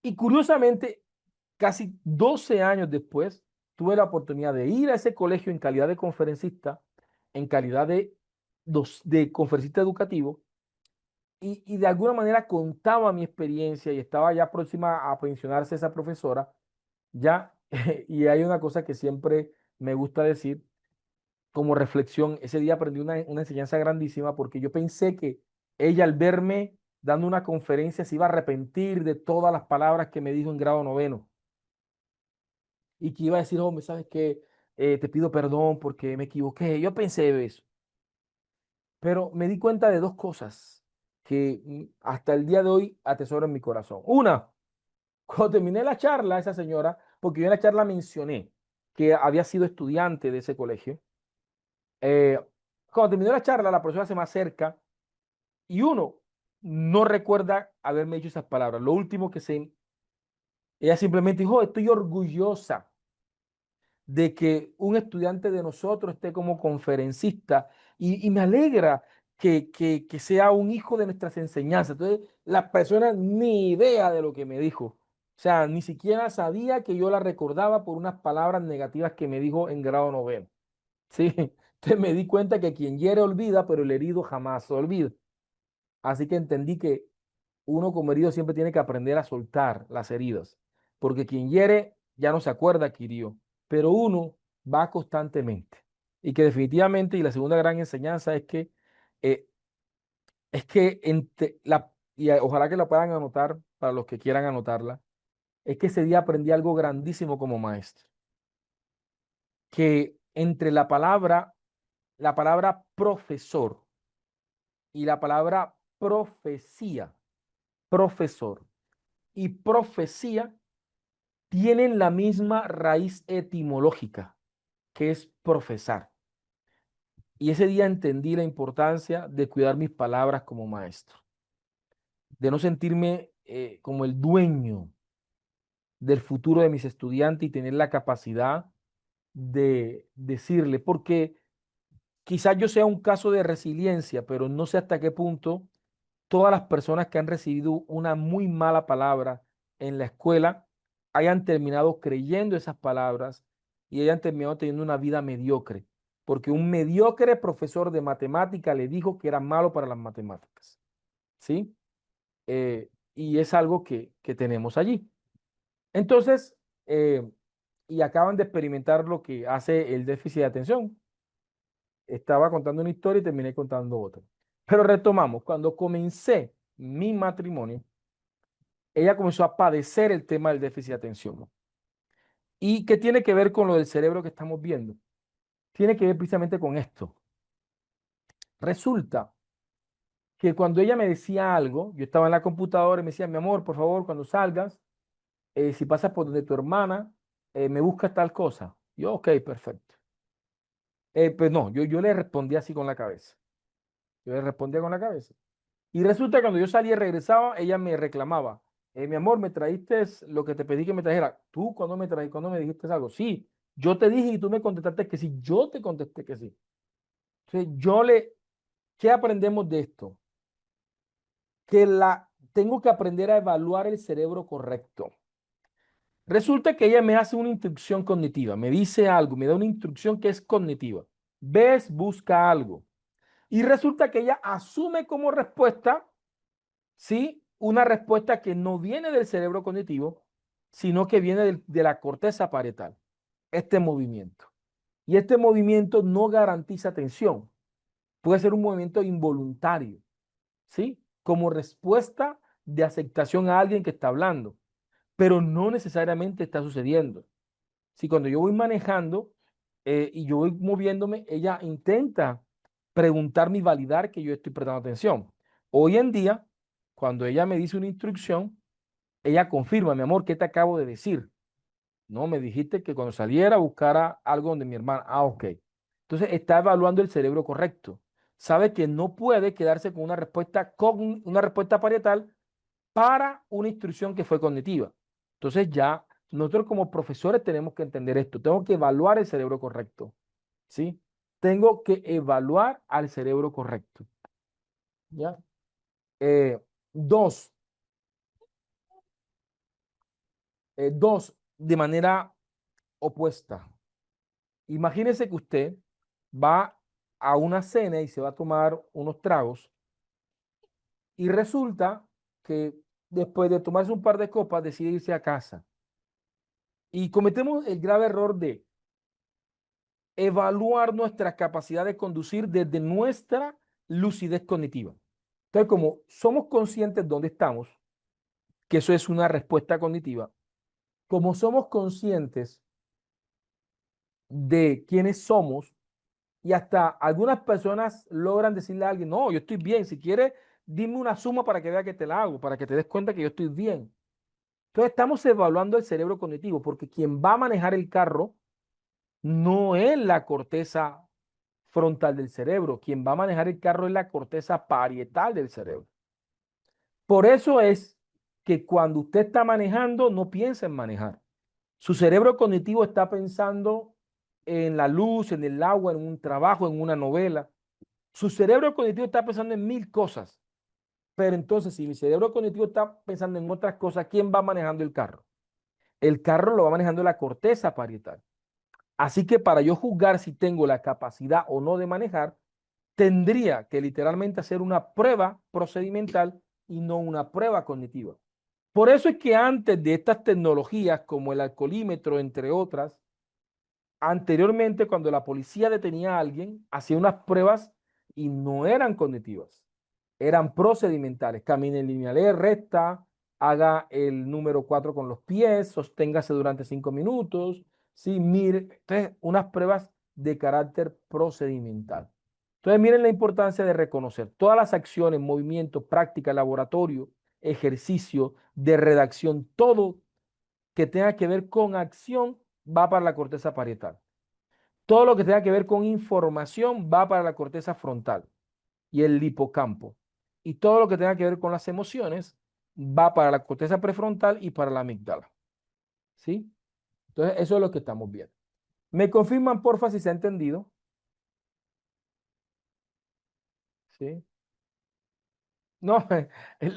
Y curiosamente, casi 12 años después, tuve la oportunidad de ir a ese colegio en calidad de conferencista, en calidad de conferencista educativo, y de alguna manera contaba mi experiencia y estaba ya próxima a pensionarse esa profesora, ya, y hay una cosa que siempre me gusta decir como reflexión, ese día aprendí una enseñanza grandísima porque yo pensé que ella al verme dando una conferencia se iba a arrepentir de todas las palabras que me dijo en grado noveno y que iba a decir, hombre, ¿sabes qué? Te pido perdón porque me equivoqué. Yo pensé eso, pero me di cuenta de dos cosas que hasta el día de hoy atesoro en mi corazón. Una, cuando terminé la charla, esa señora, porque yo en la charla mencioné que había sido estudiante de ese colegio, eh, cuando terminó la charla, la profesora se me acerca y uno no recuerda haberme dicho esas palabras. Lo último que se, ella simplemente dijo, "Oh, estoy orgullosa de que un estudiante de nosotros esté como conferencista y me alegra que sea un hijo de nuestras enseñanzas". Entonces, la persona ni idea de lo que me dijo. O sea, ni siquiera sabía que yo la recordaba por unas palabras negativas que me dijo en grado noveno. Sí, entonces me di cuenta que quien hiere olvida, pero el herido jamás se olvida. Así que entendí que uno como herido siempre tiene que aprender a soltar las heridas, porque quien hiere ya no se acuerda que hirió, pero uno va constantemente. Y que definitivamente, y la segunda gran enseñanza eh, es que ojalá que la puedan anotar para los que quieran anotarla, es que ese día aprendí algo grandísimo como maestro, que entre la palabra profesor y la palabra profecía, profesor y profecía tienen la misma raíz etimológica, que es profesar. Y ese día entendí la importancia de cuidar mis palabras como maestro, de no sentirme como el dueño del futuro de mis estudiantes y tener la capacidad de decirle, porque quizás yo sea un caso de resiliencia, pero no sé hasta qué punto todas las personas que han recibido una muy mala palabra en la escuela hayan terminado creyendo esas palabras y hayan terminado teniendo una vida mediocre, porque un mediocre profesor de matemática le dijo que era malo para las matemáticas, ¿sí? Y es algo que tenemos allí. Entonces, eh, y acaban de experimentar lo que hace el déficit de atención. Estaba contando una historia y terminé contando otra. Pero retomamos, cuando comencé mi matrimonio, ella comenzó a padecer el tema del déficit de atención. ¿Y qué tiene que ver con lo del cerebro que estamos viendo? Tiene que ver precisamente con esto. Resulta que cuando ella me decía algo, yo estaba en la computadora y me decía, mi amor, por favor, cuando salgas, si pasas por donde tu hermana, me buscas tal cosa. Yo, ok, perfecto. Pues no, yo le respondía así con la cabeza. Yo le respondía con la cabeza. Y resulta que cuando yo salía y regresaba, ella me reclamaba, mi amor, me trajiste lo que te pedí que me trajera. ¿Tú cuando me trajiste, cuando me dijiste algo? Sí, yo te dije y tú me contestaste que sí. Yo te contesté que sí. Entonces, ¿qué aprendemos de esto? Tengo que aprender a evaluar el cerebro correcto. Resulta que ella me hace una instrucción cognitiva, me dice algo, me da una instrucción que es cognitiva. Ves, busca algo. Y resulta que ella asume como respuesta, ¿sí? Una respuesta que no viene del cerebro cognitivo, sino que viene de la corteza parietal, este movimiento. Y este movimiento no garantiza atención. Puede ser un movimiento involuntario, ¿sí? Como respuesta de aceptación a alguien que está hablando, pero no necesariamente está sucediendo. Si cuando yo voy manejando y yo voy moviéndome, ella intenta preguntarme y validar que yo estoy prestando atención. Hoy en día, cuando ella me dice una instrucción, ella confirma, mi amor, ¿qué te acabo de decir? No, me dijiste que cuando saliera buscara algo donde mi hermana. Ah, ok. Entonces está evaluando el cerebro correcto. Sabe que no puede quedarse con una respuesta parietal para una instrucción que fue cognitiva. Entonces ya nosotros como profesores tenemos que entender esto. Tengo que evaluar el cerebro correcto. ¿Sí? Tengo que evaluar al cerebro correcto. ¿Ya? Eh, dos, dos, de manera opuesta. Imagínese que usted va a una cena y se va a tomar unos tragos y resulta que después de tomarse un par de copas decide irse a casa. Y cometemos el grave error de evaluar nuestra capacidad de conducir desde nuestra lucidez cognitiva. Entonces, como somos conscientes de dónde estamos, que eso es una respuesta cognitiva, como somos conscientes de quiénes somos, y hasta algunas personas logran decirle a alguien, no, yo estoy bien, si quieres, dime una suma para que vea que te la hago, para que te des cuenta que yo estoy bien. Entonces estamos evaluando el cerebro cognitivo, porque quien va a manejar el carro no es la corteza frontal del cerebro, quien va a manejar el carro es la corteza parietal del cerebro. Por eso es que cuando usted está manejando, no piensa en manejar. Su cerebro cognitivo está pensando en la luz, en el agua, en un trabajo, en una novela. Su cerebro cognitivo está pensando en mil cosas. Pero entonces, si mi cerebro cognitivo está pensando en otras cosas, ¿quién va manejando el carro? El carro lo va manejando la corteza parietal. Así que para yo juzgar si tengo la capacidad o no de manejar, tendría que literalmente hacer una prueba procedimental y no una prueba cognitiva. Por eso es que antes de estas tecnologías como el alcoholímetro, entre otras, anteriormente cuando la policía detenía a alguien, hacía unas pruebas y no eran cognitivas, eran procedimentales. Camina en línea recta, haga el número 4 con los pies, sosténgase durante 5 minutos, ¿sí? Mire, entonces, unas pruebas de carácter procedimental. Entonces, miren la importancia de reconocer todas las acciones, movimientos, práctica, laboratorio, ejercicio, de redacción, todo que tenga que ver con acción va para la corteza parietal. Todo lo que tenga que ver con información va para la corteza frontal y el hipocampo. Y todo lo que tenga que ver con las emociones va para la corteza prefrontal y para la amígdala. ¿Sí? Entonces, eso es lo que estamos viendo. ¿Me confirman, porfa, si se ha entendido? ¿Sí? No,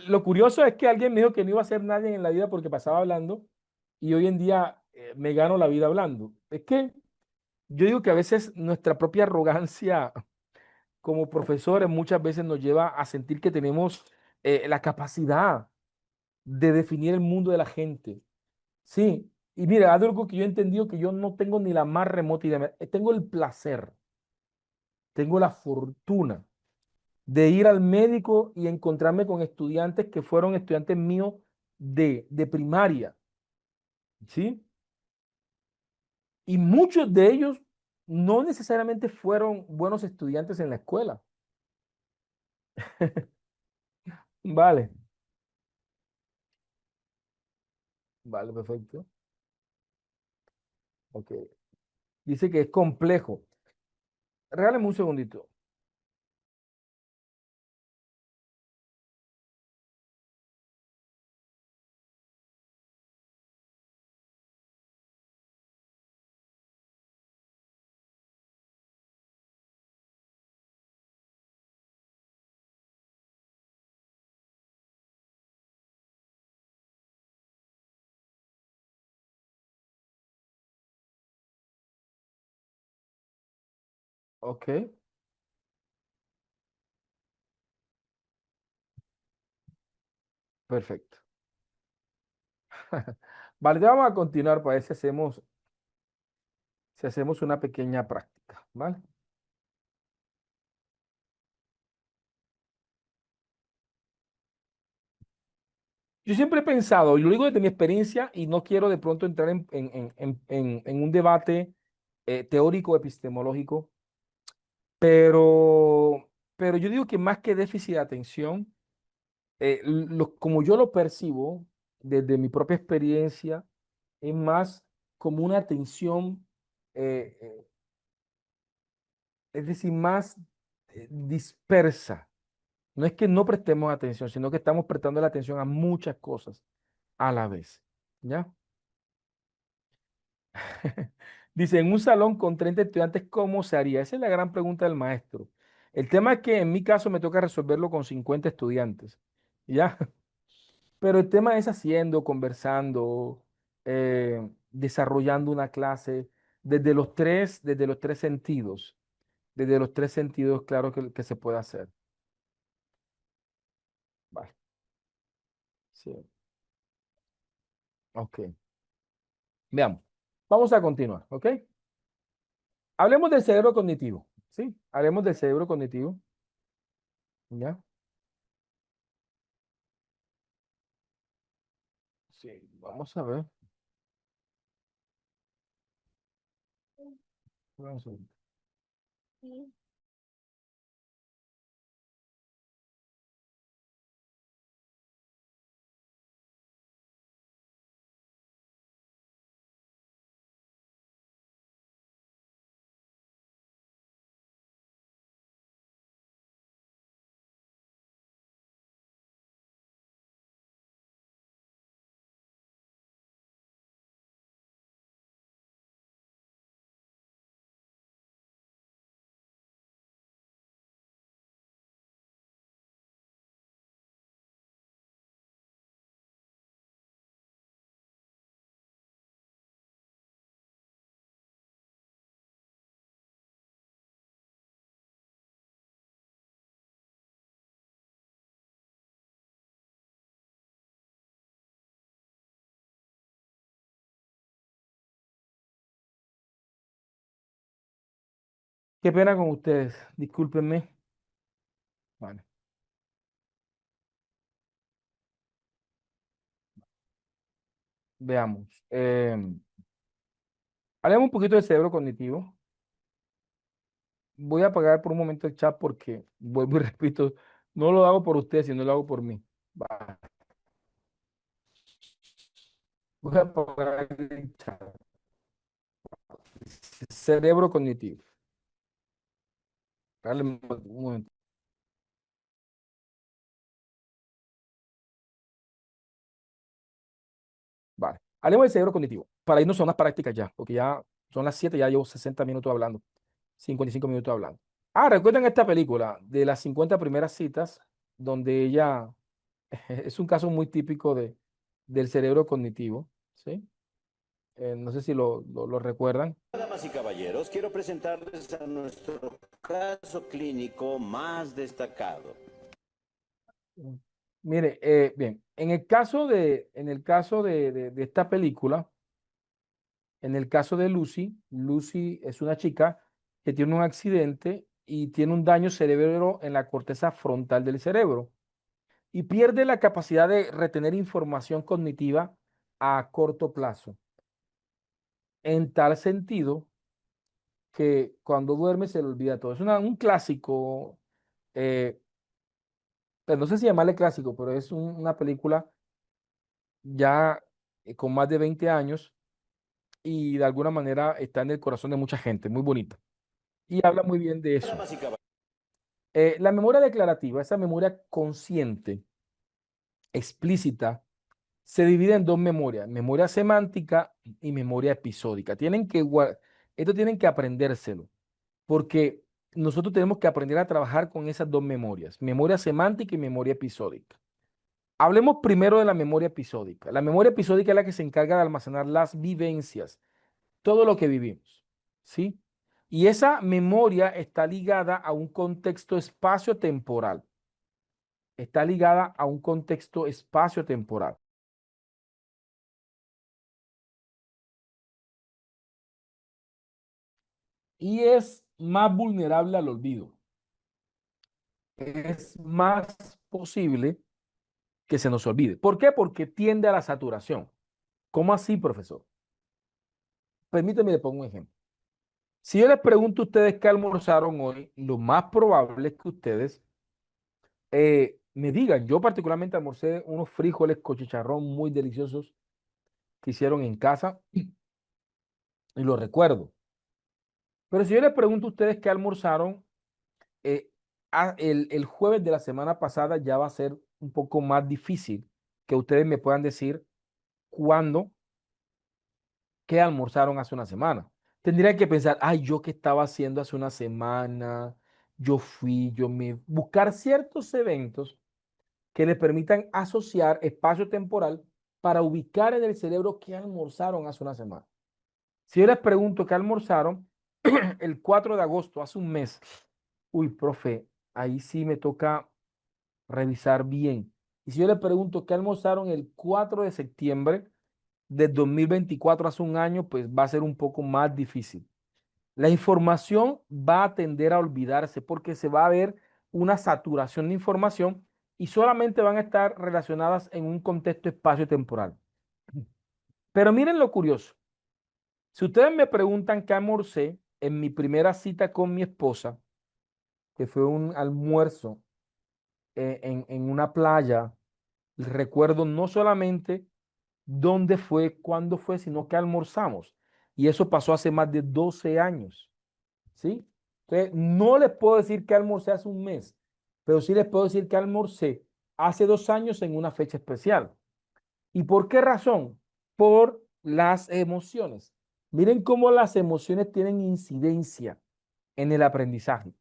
lo curioso es que alguien me dijo que no iba a ser nadie en la vida porque pasaba hablando y hoy en día me gano la vida hablando. Es que yo digo que a veces nuestra propia arrogancia como profesores muchas veces nos lleva a sentir que tenemos la capacidad de definir el mundo de la gente. Sí, y mira, algo que yo he entendido que yo no tengo ni la más remota idea. Tengo el placer, tengo la fortuna de ir al médico y encontrarme con estudiantes que fueron estudiantes míos de primaria, ¿sí? Y muchos de ellos no necesariamente fueron buenos estudiantes en la escuela. Vale, vale, perfecto. Ok. Dice que es complejo. Regálame un segundito. Ok, perfecto. Vale, ya vamos a continuar para ver si hacemos una pequeña práctica, ¿vale? Yo siempre he pensado, y lo digo desde mi experiencia, y no quiero de pronto entrar en un debate teórico epistemológico, pero yo digo que más que déficit de atención, como yo lo percibo desde mi propia experiencia, es más como una atención, es decir, más dispersa. No es que no prestemos atención, sino que estamos prestando la atención a muchas cosas a la vez. ¿Ya? Dice, en un salón con 30 estudiantes, ¿cómo se haría? Esa es la gran pregunta del maestro. El tema es que en mi caso me toca resolverlo con 50 estudiantes. ¿Ya? Pero el tema es haciendo, conversando, desarrollando una clase desde los tres sentidos. Desde los tres sentidos, claro que se puede hacer. Vale. Sí. Ok. Veamos. Vamos a continuar, ¿ok? Hablemos del cerebro cognitivo, ¿sí? Hablemos del cerebro cognitivo, ¿ya? Sí, vamos a ver. Vamos a ver. Qué pena con ustedes, discúlpenme. Vale. Veamos. Hablemos un poquito del cerebro cognitivo. Voy a apagar por un momento el chat porque, vuelvo y repito, no lo hago por ustedes, sino lo hago por mí. Va. Voy a apagar el chat. Cerebro cognitivo. Dale un momento. Vale. Hablemos del cerebro cognitivo. Para irnos a unas prácticas ya, porque ya son las 7, ya llevo 60 minutos hablando, 55 minutos hablando. ¿Recuerdan esta película de las 50 primeras citas, donde ella es un caso muy típico del cerebro cognitivo, ¿sí? No sé si lo recuerdan. Damas y caballeros, quiero presentarles a nuestro caso clínico más destacado. Mm. Mire, bien, en el caso de esta película, en el caso de Lucy, Lucy es una chica que tiene un accidente y tiene un daño cerebro en la corteza frontal del cerebro y pierde la capacidad de retener información cognitiva a corto plazo. En tal sentido que cuando duerme se le olvida todo. Es un clásico, eh, pero no sé si llamarle clásico, pero es una película ya con más de 20 años y de alguna manera está en el corazón de mucha gente, muy bonita. Y habla muy bien de eso. Damas y caballeros. La memoria declarativa, esa memoria consciente, explícita, se divide en dos memorias, memoria semántica y memoria episódica. Esto tienen que aprendérselo, porque nosotros tenemos que aprender a trabajar con esas dos memorias, memoria semántica y memoria episódica. Hablemos primero de la memoria episódica. La memoria episódica es la que se encarga de almacenar las vivencias, todo lo que vivimos, ¿sí? Y esa memoria está ligada a un contexto espacio-temporal. Está ligada a un contexto espacio-temporal. Y es más vulnerable al olvido. Es más posible que se nos olvide. ¿Por qué? Porque tiende a la saturación. ¿Cómo así, profesor? Permítame, le pongo un ejemplo. Si yo les pregunto a ustedes qué almorzaron hoy, lo más probable es que ustedes me digan. Yo particularmente almorcé unos frijoles con chicharrón muy deliciosos que hicieron en casa y lo recuerdo. Pero si yo les pregunto a ustedes qué almorzaron, eh, el jueves de la semana pasada ya va a ser un poco más difícil que ustedes me puedan decir cuándo, qué almorzaron hace una semana. Tendría que pensar, ay, yo qué estaba haciendo hace una semana, buscar ciertos eventos que les permitan asociar espacio temporal para ubicar en el cerebro qué almorzaron hace una semana. Si yo les pregunto qué almorzaron el 4 de agosto, hace un mes, uy, profe, ahí sí me toca revisar bien. Y si yo les pregunto qué almorzaron el 4 de septiembre de 2024, hace un año, pues va a ser un poco más difícil. La información va a tender a olvidarse porque se va a ver una saturación de información y solamente van a estar relacionadas en un contexto espacio-temporal. Pero miren lo curioso. Si ustedes me preguntan qué almorcé en mi primera cita con mi esposa, que fue un almuerzo en una playa, recuerdo no solamente dónde fue, cuándo fue, sino que almorzamos. Y eso pasó hace más de 12 años, ¿sí? Entonces, no les puedo decir que almorcé hace un mes, pero sí les puedo decir que almorcé hace 2 años en una fecha especial. ¿Y por qué razón? Por las emociones. Miren cómo las emociones tienen incidencia en el aprendizaje.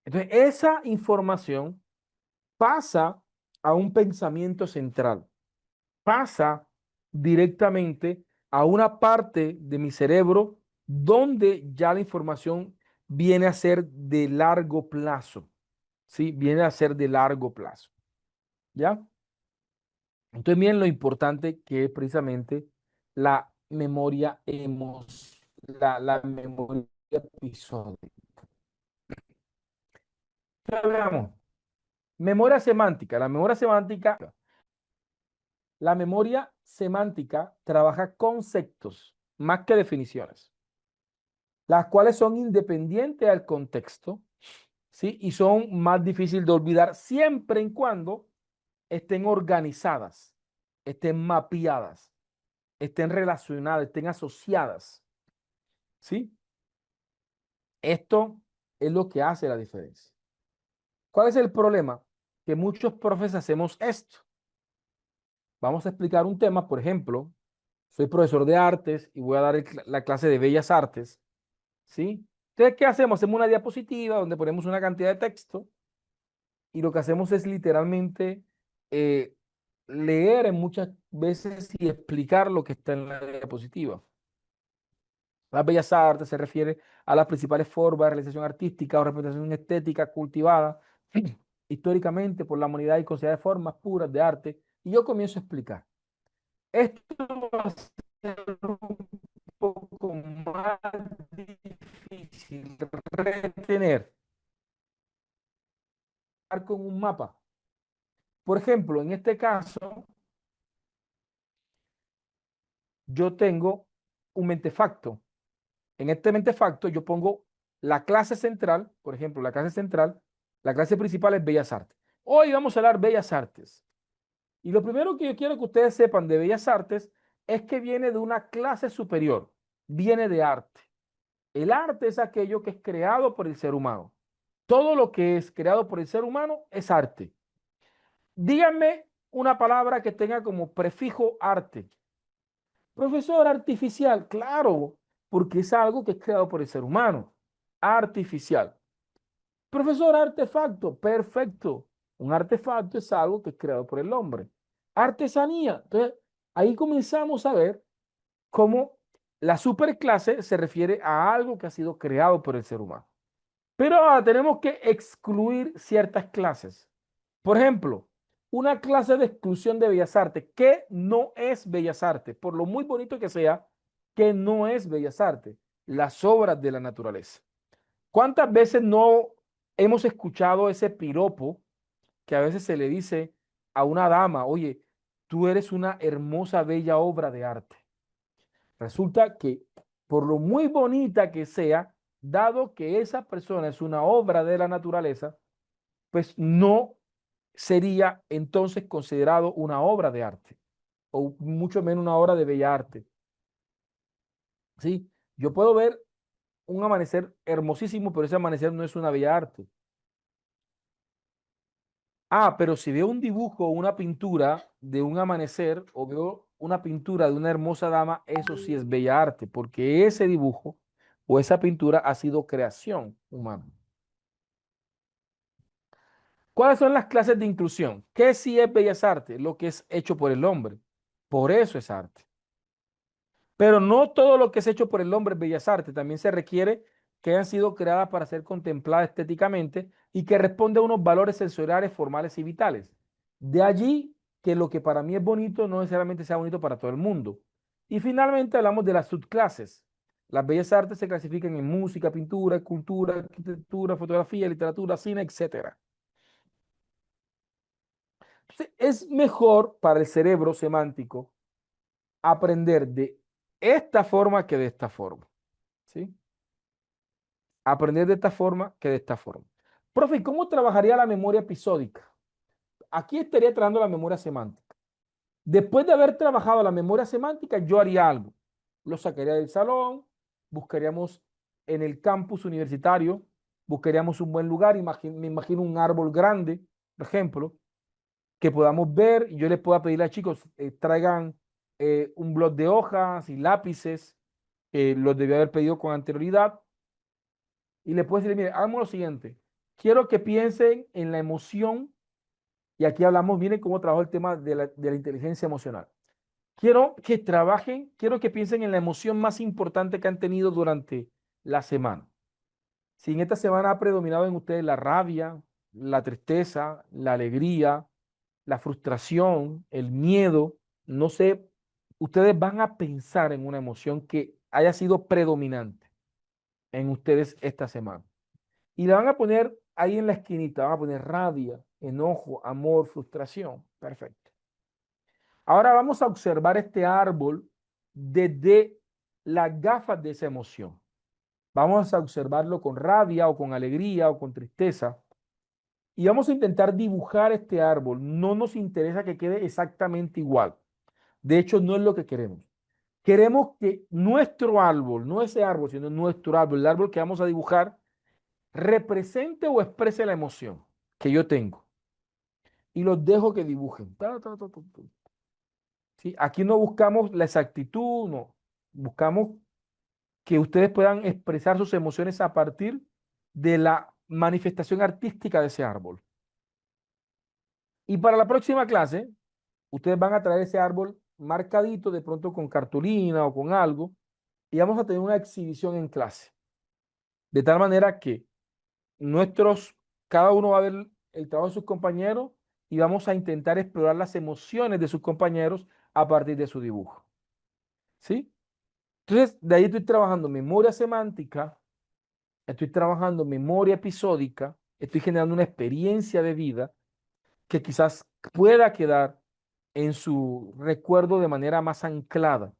Entonces, esa información pasa a un pensamiento central, pasa directamente a una parte de mi cerebro donde ya la información viene a ser de largo plazo, ¿sí? Viene a ser de largo plazo, ¿ya? Entonces, miren lo importante que es precisamente la memoria la memoria episódica. Entonces, veamos, memoria semántica. La memoria semántica La memoria semántica trabaja conceptos más que definiciones, las cuales son independientes al contexto, ¿sí? Y son más difíciles de olvidar siempre y cuando estén organizadas, estén mapeadas, estén relacionadas, estén asociadas, ¿sí? Esto es lo que hace la diferencia. ¿Cuál es el problema? Que muchos profes hacemos esto. Vamos a explicar un tema, por ejemplo, soy profesor de artes y voy a dar la clase de bellas artes, ¿sí? Entonces, ¿qué hacemos? Hacemos una diapositiva donde ponemos una cantidad de texto y lo que hacemos es literalmente eh, leer en muchas veces y explicar lo que está en la diapositiva. Las bellas artes se refiere a las principales formas de realización artística o representación estética cultivada históricamente por la humanidad y consideradas formas puras de arte. Y yo comienzo a explicar. Esto va a ser un poco más difícil retener con un mapa. Por ejemplo, en este caso, yo tengo un mentefacto. En este mentefacto yo pongo la clase central, por ejemplo, la clase central, la clase principal es Bellas Artes. Hoy vamos a hablar Bellas Artes. Y lo primero que yo quiero que ustedes sepan de Bellas Artes es que viene de una clase superior, viene de arte. El arte es aquello que es creado por el ser humano. Todo lo que es creado por el ser humano es arte. Díganme una palabra que tenga como prefijo arte. Profesor, artificial, claro, porque es algo que es creado por el ser humano. Artificial. Profesor, artefacto, perfecto. Un artefacto es algo que es creado por el hombre. Artesanía. Entonces, ahí comenzamos a ver cómo la superclase se refiere a algo que ha sido creado por el ser humano. Pero ahora tenemos que excluir ciertas clases. Por ejemplo, una clase de exclusión de Bellas Artes, que no es Bellas Artes, por lo muy bonito que sea, que no es Bellas Artes, las obras de la naturaleza. ¿Cuántas veces no hemos escuchado ese piropo que a veces se le dice a una dama, oye, tú eres una hermosa, bella obra de arte? Resulta que por lo muy bonita que sea, dado que esa persona es una obra de la naturaleza, pues no sería entonces considerado una obra de arte, o mucho menos una obra de bella arte. ¿Sí? Yo puedo ver un amanecer hermosísimo, pero ese amanecer no es una bella arte. Ah, pero si veo un dibujo o una pintura de un amanecer o veo una pintura de una hermosa dama, eso sí es bella arte, porque ese dibujo o esa pintura ha sido creación humana. ¿Cuáles son las clases de inclusión? ¿Qué sí es bellas artes? Lo que es hecho por el hombre. Por eso es arte. Pero no todo lo que es hecho por el hombre es bellas artes. También se requiere que hayan sido creadas para ser contempladas estéticamente y que responde a unos valores sensoriales, formales y vitales. De allí que lo que para mí es bonito no necesariamente sea bonito para todo el mundo. Y finalmente hablamos de las subclases. Las bellas artes se clasifican en música, pintura, escultura, arquitectura, fotografía, literatura, cine, etcétera. Entonces, es mejor para el cerebro semántico aprender de esta forma que de esta forma. ¿Sí? Aprender de esta forma que de esta forma. Profe, ¿cómo trabajaría la memoria episódica? Aquí estaría trabajando la memoria semántica. Después de haber trabajado la memoria semántica, yo haría algo. Lo sacaría del salón, buscaríamos en el campus universitario, buscaríamos un buen lugar, me imagino un árbol grande, por ejemplo, que podamos ver y yo les pueda pedirle a chicos, traigan un blog de hojas y lápices, los debía haber pedido con anterioridad, y le puedo decir, mire, hagamos lo siguiente, quiero que piensen en la emoción, y aquí hablamos, miren cómo trabajo el tema de la inteligencia emocional. Quiero que trabajen, quiero que piensen en la emoción más importante que han tenido durante la semana. Si en esta semana ha predominado en ustedes la rabia, la tristeza, la alegría, la frustración, el miedo, no sé, ustedes van a pensar en una emoción que haya sido predominante en ustedes esta semana. Y la van a poner ahí en la esquinita, van a poner rabia, enojo, amor, frustración. Perfecto. Ahora vamos a observar este árbol desde las gafas de esa emoción. Vamos a observarlo con rabia o con alegría o con tristeza. Y vamos a intentar dibujar este árbol. No nos interesa que quede exactamente igual. De hecho, no es lo que queremos. Queremos que nuestro árbol, no ese árbol, sino nuestro árbol, el árbol que vamos a dibujar, represente o exprese la emoción que yo tengo. Y los dejo que dibujen. Ta, ta, ta, ta, ta. ¿Sí? Aquí no buscamos la exactitud, no. Buscamos que ustedes puedan expresar sus emociones a partir de la manifestación artística de ese árbol. Y para la próxima clase, ustedes van a traer ese árbol marcadito, de pronto con cartulina o con algo, y vamos a tener una exhibición en clase. De tal manera que nuestros, cada uno va a ver el trabajo de sus compañeros y vamos a intentar explorar las emociones de sus compañeros a partir de su dibujo. ¿Sí? Entonces, de ahí estoy trabajando memoria semántica, estoy trabajando memoria episódica, estoy generando una experiencia de vida que quizás pueda quedar en su recuerdo de manera más anclada.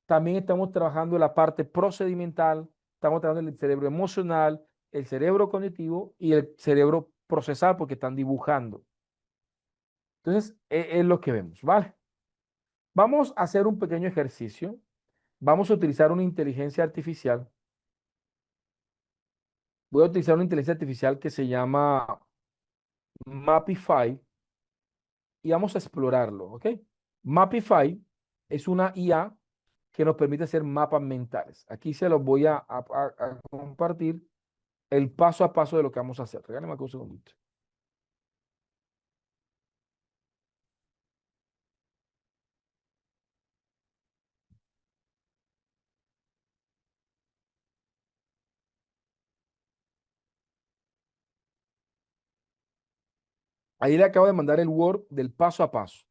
También estamos trabajando la parte procedimental, estamos trabajando el cerebro emocional, el cerebro cognitivo y el cerebro procesal porque están dibujando. Entonces, es lo que vemos, ¿vale? Vamos a hacer un pequeño ejercicio. Vamos a utilizar una inteligencia artificial. Voy a utilizar una inteligencia artificial que se llama Mapify y vamos a explorarlo, ¿ok? Mapify es una IA que nos permite hacer mapas mentales. Aquí se los voy a compartir el paso a paso de lo que vamos a hacer. Regálame un segundito. Ahí le acabo de mandar el Word del paso a paso.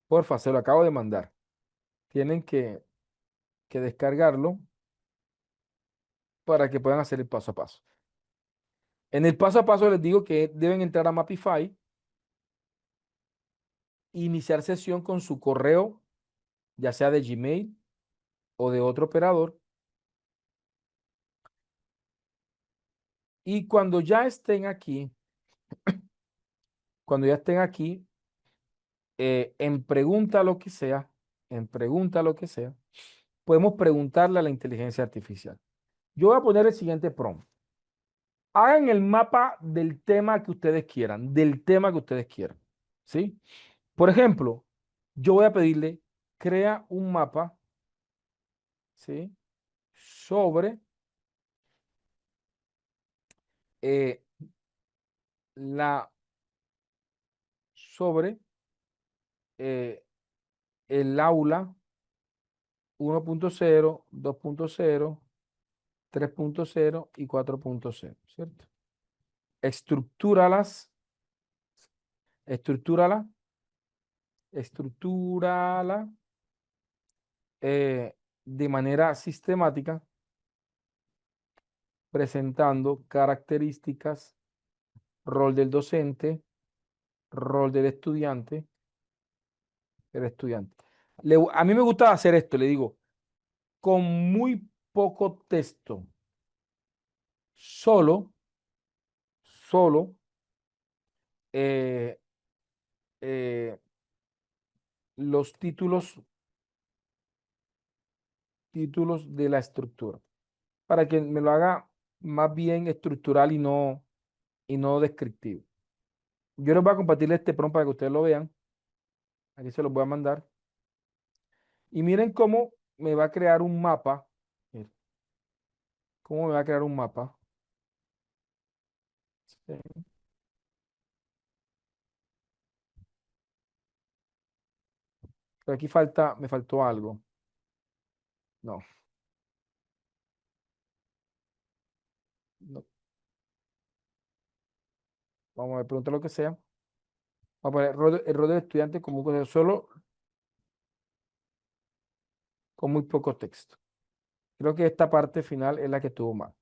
Porfa, se lo acabo de mandar. Tienen que descargarlo para que puedan hacer el paso a paso. En el paso a paso les digo que deben entrar a Mapify, iniciar sesión con su correo, ya sea de Gmail o de otro operador. Y cuando ya estén aquí, en pregunta lo que sea, en pregunta lo que sea, podemos preguntarle a la inteligencia artificial. Yo voy a poner el siguiente prompt. Hagan el mapa del tema que ustedes quieran, del tema que ustedes quieran, ¿sí? Por ejemplo, yo voy a pedirle, crea un mapa, ¿sí? Sobre eh, la, sobre eh, el aula 1.0, 2.0, 3.0 y 4.0, ¿cierto? Estructúralas, estructúrala, estructúrala de manera sistemática, presentando características, rol del docente, rol del estudiante, el estudiante. A mí me gusta hacer esto, le digo, con muy poco texto, solo, solo eh, eh, los títulos de la estructura, para que me lo haga más bien estructural y no descriptivo. Yo les voy a compartir este prompt para que ustedes lo vean. Aquí se los voy a mandar. Y miren cómo me va a crear un mapa. Miren, cómo me va a crear un mapa. Sí. Pero aquí me faltó algo. No, no. Vamos a ver, pregunta lo que sea. Vamos a poner el rol del estudiante como un concepto solo con muy poco texto. Creo que esta parte final es la que estuvo mal.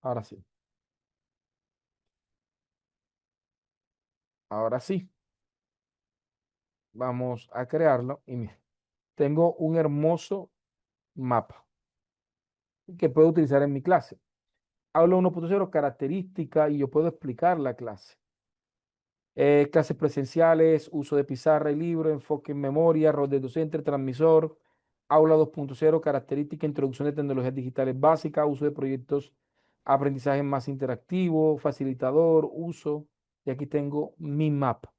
Ahora sí. Ahora sí. Vamos a crearlo y mira, tengo un hermoso mapa que puedo utilizar en mi clase. Hablo 1.0 característica y yo puedo explicar la clase. Clases presenciales, uso de pizarra y libro, enfoque en memoria, rol de docente, transmisor, aula 2.0 característica, introducción de tecnologías digitales básicas, uso de proyectos, aprendizaje más interactivo, facilitador, uso. Y aquí tengo mi mapa.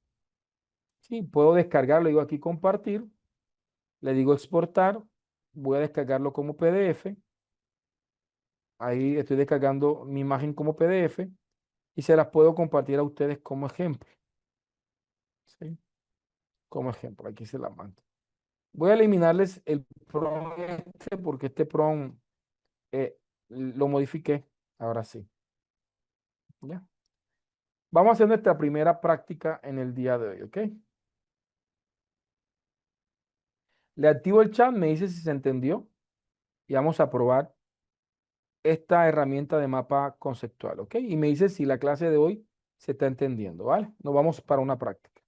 Sí, puedo descargarlo, digo aquí compartir, le digo exportar, voy a descargarlo como PDF. Ahí estoy descargando mi imagen como PDF y se las puedo compartir a ustedes como ejemplo. ¿Sí? Como ejemplo, aquí se las mando. Voy a eliminarles el PROM este porque este PROM lo modifiqué. Ahora sí. ¿Ya? Vamos a hacer nuestra primera práctica en el día de hoy, ¿ok? Le activo el chat, me dice si se entendió y vamos a probar esta herramienta de mapa conceptual, ¿ok? Y me dice si la clase de hoy se está entendiendo, ¿vale? Nos vamos para una práctica.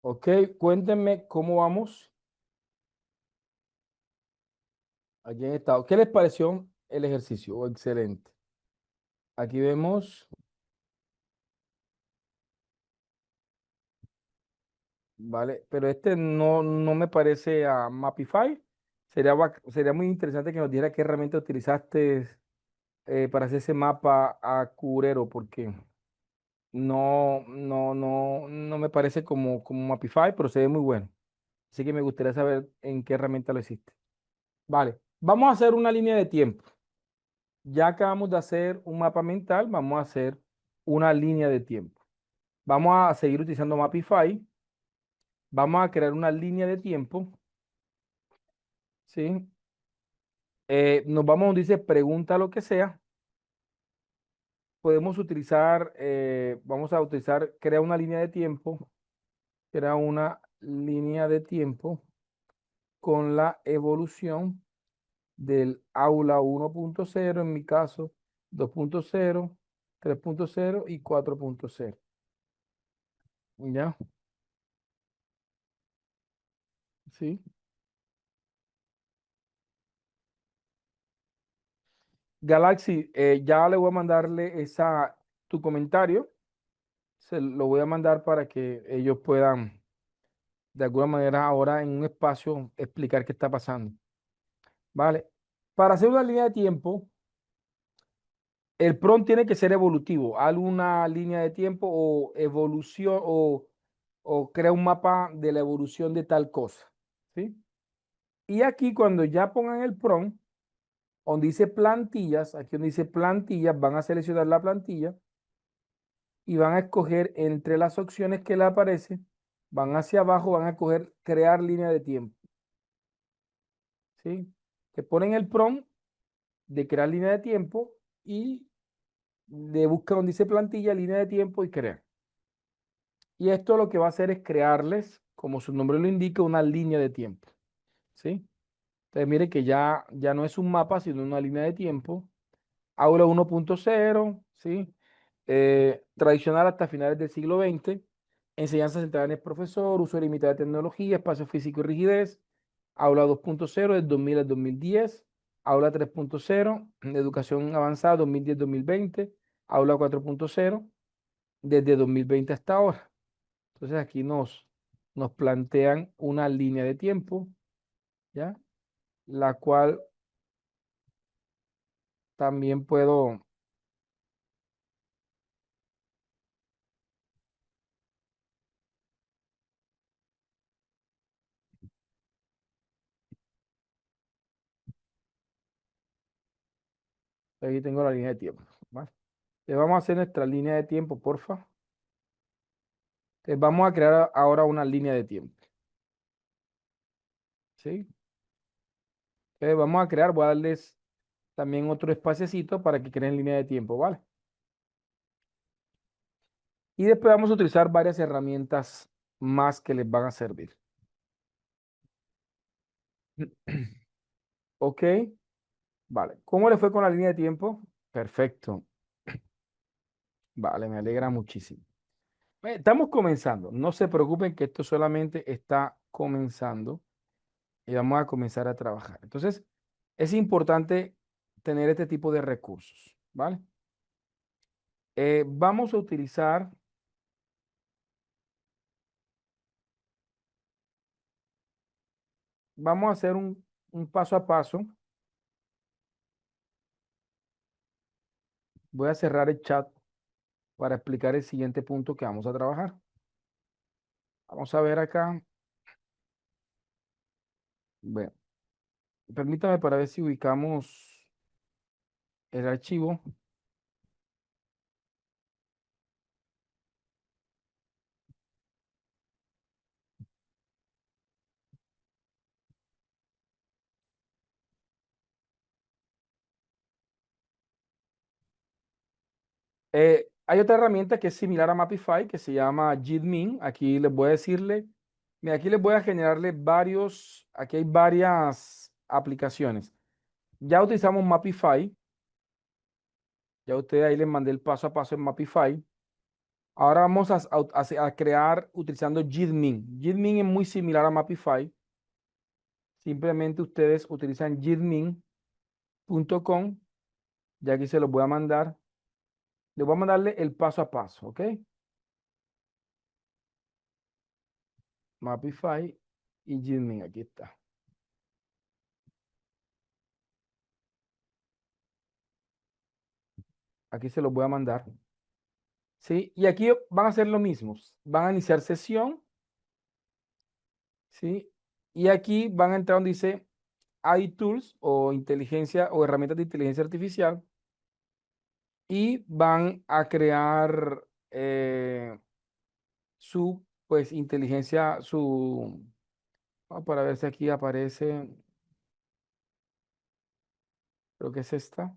Ok, cuéntenme cómo vamos allí en estado. ¿Qué les pareció el ejercicio? Oh, excelente. Aquí vemos, ¿vale? Pero este no me parece a Mapify. Sería muy interesante que nos dijera qué herramienta utilizaste para hacer ese mapa a Curero, porque no me parece como Mapify, pero se ve muy bueno. Así que me gustaría saber en qué herramienta lo hiciste. Vale, vamos a hacer una línea de tiempo. Ya acabamos de hacer un mapa mental, vamos a hacer una línea de tiempo. Vamos a seguir utilizando Mapify. Vamos a crear una línea de tiempo, ¿sí? Nos vamos donde dice pregunta lo que sea. Podemos utilizar, vamos a utilizar, crea una línea de tiempo, crea una línea de tiempo con la evolución del aula 1.0, en mi caso 2.0, 3.0 y 4.0. ¿Ya? Sí. Galaxy, ya le voy a mandarle tu comentario. Se lo voy a mandar para que ellos puedan, de alguna manera, ahora en un espacio, explicar qué está pasando. ¿Vale? Para hacer una línea de tiempo, el prompt tiene que ser evolutivo. Alguna línea de tiempo o evolución o crea un mapa de la evolución de tal cosa. ¿Sí? Y aquí cuando ya pongan el prompt, donde dice plantillas, aquí donde dice plantillas, van a seleccionar la plantilla y van a escoger entre las opciones que le aparecen, van hacia abajo, van a escoger crear línea de tiempo. ¿Sí? Te ponen el prompt de crear línea de tiempo y de buscar donde dice plantilla, línea de tiempo y crear. Y esto lo que va a hacer es crearles, como su nombre lo indica, una línea de tiempo. ¿Sí? Entonces mire que ya no es un mapa, sino una línea de tiempo. Aula 1.0, ¿sí? Tradicional hasta finales del siglo XX. Enseñanza centrada en el profesor, uso limitado de tecnología, espacio físico y rigidez. Aula 2.0 del 2000 al 2010. Aula 3.0, educación avanzada 2010-2020. Aula 4.0 desde 2020 hasta ahora. Entonces aquí nos plantean una línea de tiempo, ¿ya? La cual también puedo, aquí tengo la línea de tiempo, ¿vale? Le vamos a hacer nuestra línea de tiempo, porfa. Vamos a crear ahora una línea de tiempo, ¿sí? Vamos a crear, voy a darles también otro espaciecito para que creen línea de tiempo, ¿vale? Y después vamos a utilizar varias herramientas más que les van a servir. Ok, Vale. ¿Cómo le fue con la línea de tiempo? Perfecto. Vale, me alegra muchísimo. Estamos comenzando. No se preocupen que esto solamente está comenzando y vamos a comenzar a trabajar. Entonces, es importante tener este tipo de recursos, ¿vale? Vamos a utilizar, vamos a hacer un paso a paso. Voy a cerrar el chat para explicar el siguiente punto que vamos a trabajar. Vamos a ver acá. Bueno, permítame para ver si ubicamos el archivo. Hay otra herramienta que es similar a Mapify que se llama JITMIN. Aquí les voy a decirle, mira, aquí les voy a generarle varios, aquí hay varias aplicaciones. Ya utilizamos Mapify, ya ustedes ahí les mandé el paso a paso en Mapify. Ahora vamos a crear utilizando JITMIN. JITMIN es muy similar a Mapify. Simplemente ustedes utilizan jitmin.com. Ya aquí se los voy a mandar. Les voy a mandarle el paso a paso, ¿ok? Mapify y Jitmin, aquí está. Aquí se los voy a mandar. ¿Sí? Y aquí van a hacer lo mismo. Van a iniciar sesión, ¿sí? Y aquí van a entrar donde dice iTools o inteligencia o herramientas de inteligencia artificial y van a crear su, pues, inteligencia, su, vamos para ver si aquí aparece, creo que es esta.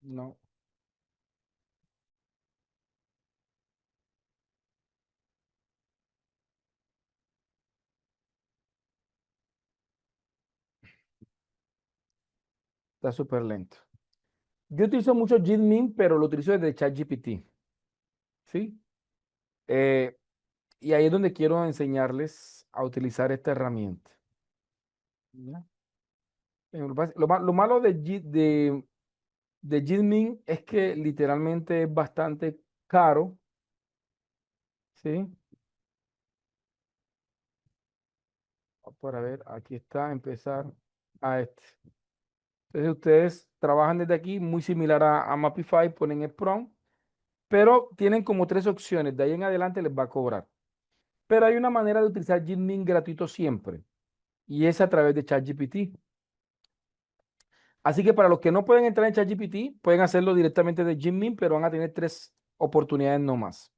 No, está súper lento. Yo utilizo mucho Jitmin, pero lo utilizo desde ChatGPT, ¿sí? Eh, y ahí es donde quiero enseñarles a utilizar esta herramienta. ¿Ya? Lo malo de Jitmin es que literalmente es bastante caro, ¿sí? Para ver, aquí está, empezar a este. Entonces ustedes trabajan desde aquí, muy similar a Mapify, ponen el prompt, pero tienen como tres opciones. De ahí en adelante les va a cobrar. Pero hay una manera de utilizar Jitmin gratuito siempre, y es a través de ChatGPT. Así que para los que no pueden entrar en ChatGPT, pueden hacerlo directamente de Jitmin, pero van a tener tres oportunidades no más.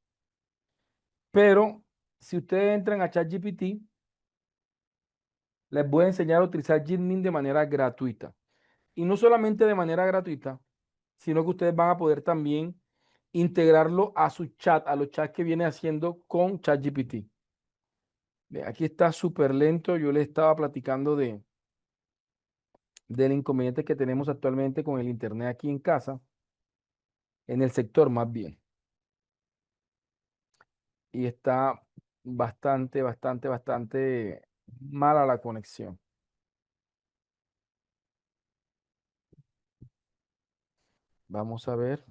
Pero si ustedes entran a ChatGPT, les voy a enseñar a utilizar Jitmin de manera gratuita. Y no solamente de manera gratuita, sino que ustedes van a poder también integrarlo a su chat, a los chats que viene haciendo con ChatGPT. Ve, aquí está súper lento. Yo les estaba platicando del inconveniente que tenemos actualmente con el internet aquí en casa, en el sector más bien. Y está bastante mala la conexión. Vamos a ver,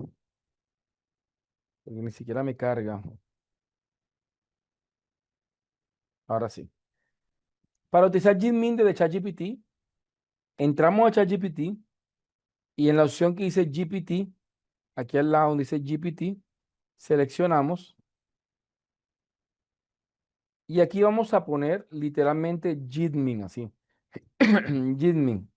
porque ni siquiera me carga. Ahora sí. Para utilizar Gmin desde ChatGPT, entramos a ChatGPT y en la opción que dice GPT, aquí al lado donde dice GPT, seleccionamos y aquí vamos a poner literalmente Gmin, así. Gmin.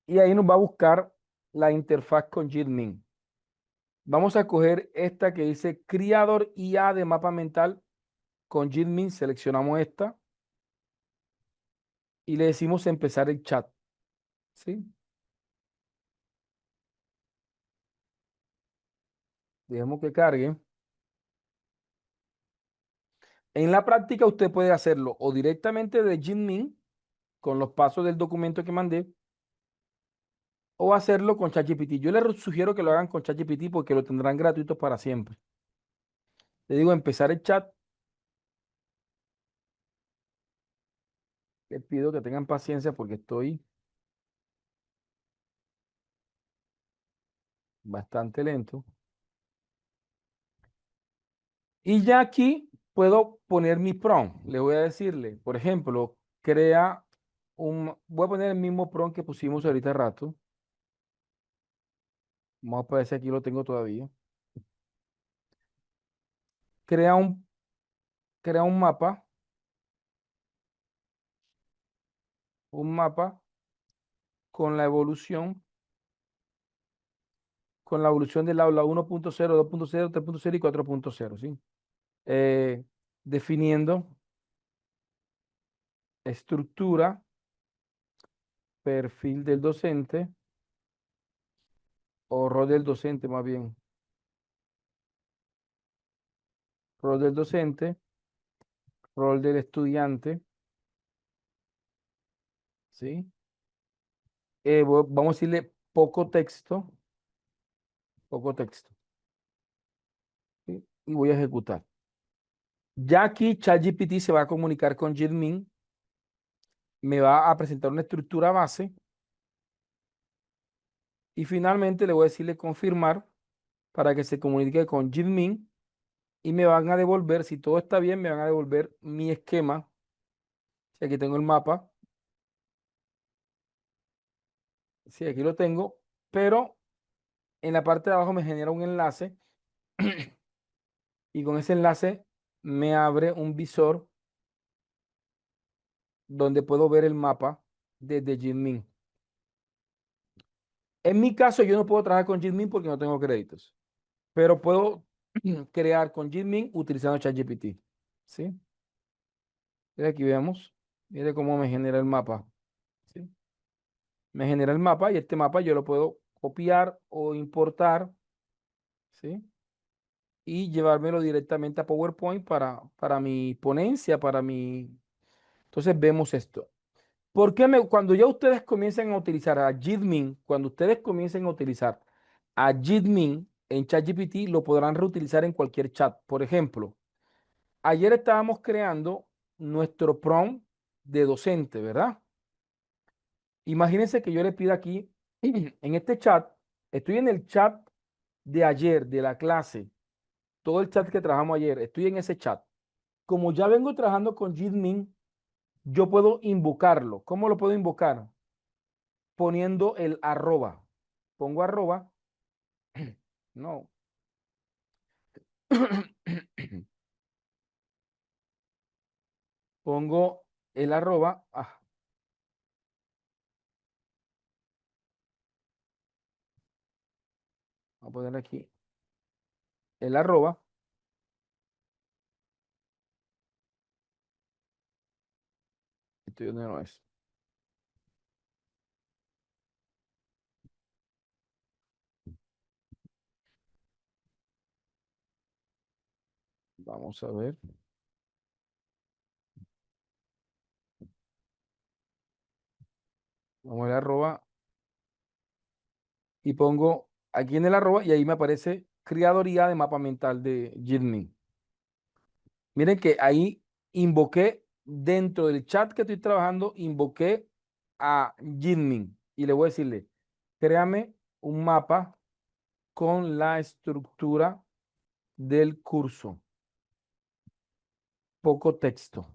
Y ahí nos va a buscar la interfaz con Gmin. Vamos a coger esta que dice Creador IA de mapa mental con Jitmin. Seleccionamos esta y le decimos empezar el chat. ¿Sí? Dejemos que cargue. En la práctica usted puede hacerlo o directamente de Jitmin con los pasos del documento que mandé o hacerlo con ChatGPT. Yo les sugiero que lo hagan con ChatGPT porque lo tendrán gratuito para siempre. Le digo empezar el chat. Les pido que tengan paciencia porque estoy bastante lento. Y ya aquí puedo poner mi prompt. Le voy a decirle, por ejemplo, crea voy a poner el mismo prompt que pusimos ahorita rato. Vamos a ver si aquí lo tengo todavía. Crea un, crea un mapa con la evolución, del aula 1.0, 2.0, 3.0 y 4.0, ¿sí? Eh, definiendo estructura, perfil del docente, o rol del docente más bien. Rol del docente, rol del estudiante, ¿sí? Vamos a decirle poco texto, ¿sí? Y voy a ejecutar. Ya aquí ChatGPT se va a comunicar con Gitmin, me va a presentar una estructura base y finalmente le voy a decirle confirmar para que se comunique con Gitmin y me van a devolver, si todo está bien, me van a devolver mi esquema. Si aquí tengo el mapa, sí, aquí lo tengo, pero en la parte de abajo me genera un enlace y con ese enlace me abre un visor donde puedo ver el mapa desde Gitmin. En mi caso, yo no puedo trabajar con Gitmin porque no tengo créditos, pero puedo crear con Gitmin utilizando ChatGPT. ¿Sí? Entonces aquí vemos, mire cómo me genera el mapa. ¿Sí? Me genera el mapa y este mapa yo lo puedo copiar o importar, ¿sí? Y llevármelo directamente a PowerPoint para mi ponencia, para mi... Entonces vemos esto. Cuando ya ustedes comiencen a utilizar a Jitmin, cuando ustedes comiencen a utilizar a Jitmin en ChatGPT, lo podrán reutilizar en cualquier chat? Por ejemplo, ayer estábamos creando nuestro prompt de docente, ¿verdad? Imagínense que yo le pido aquí, en este chat, estoy en el chat de ayer, de la clase, todo el chat que trabajamos ayer, estoy en ese chat. Como ya vengo trabajando con Jitmin, yo puedo invocarlo. ¿Cómo lo puedo invocar? Poniendo el arroba. Pongo arroba. No. Pongo el arroba. Voy a poner aquí el arroba. Esto donde no es. Vamos a ver. Vamos al arroba y pongo aquí en el arroba y ahí me aparece creadoría de mapa mental de Jitmin. Miren que ahí invoqué dentro del chat que estoy trabajando, invoqué a Jitmin y le voy a decirle, créame un mapa con la estructura del curso. Poco texto.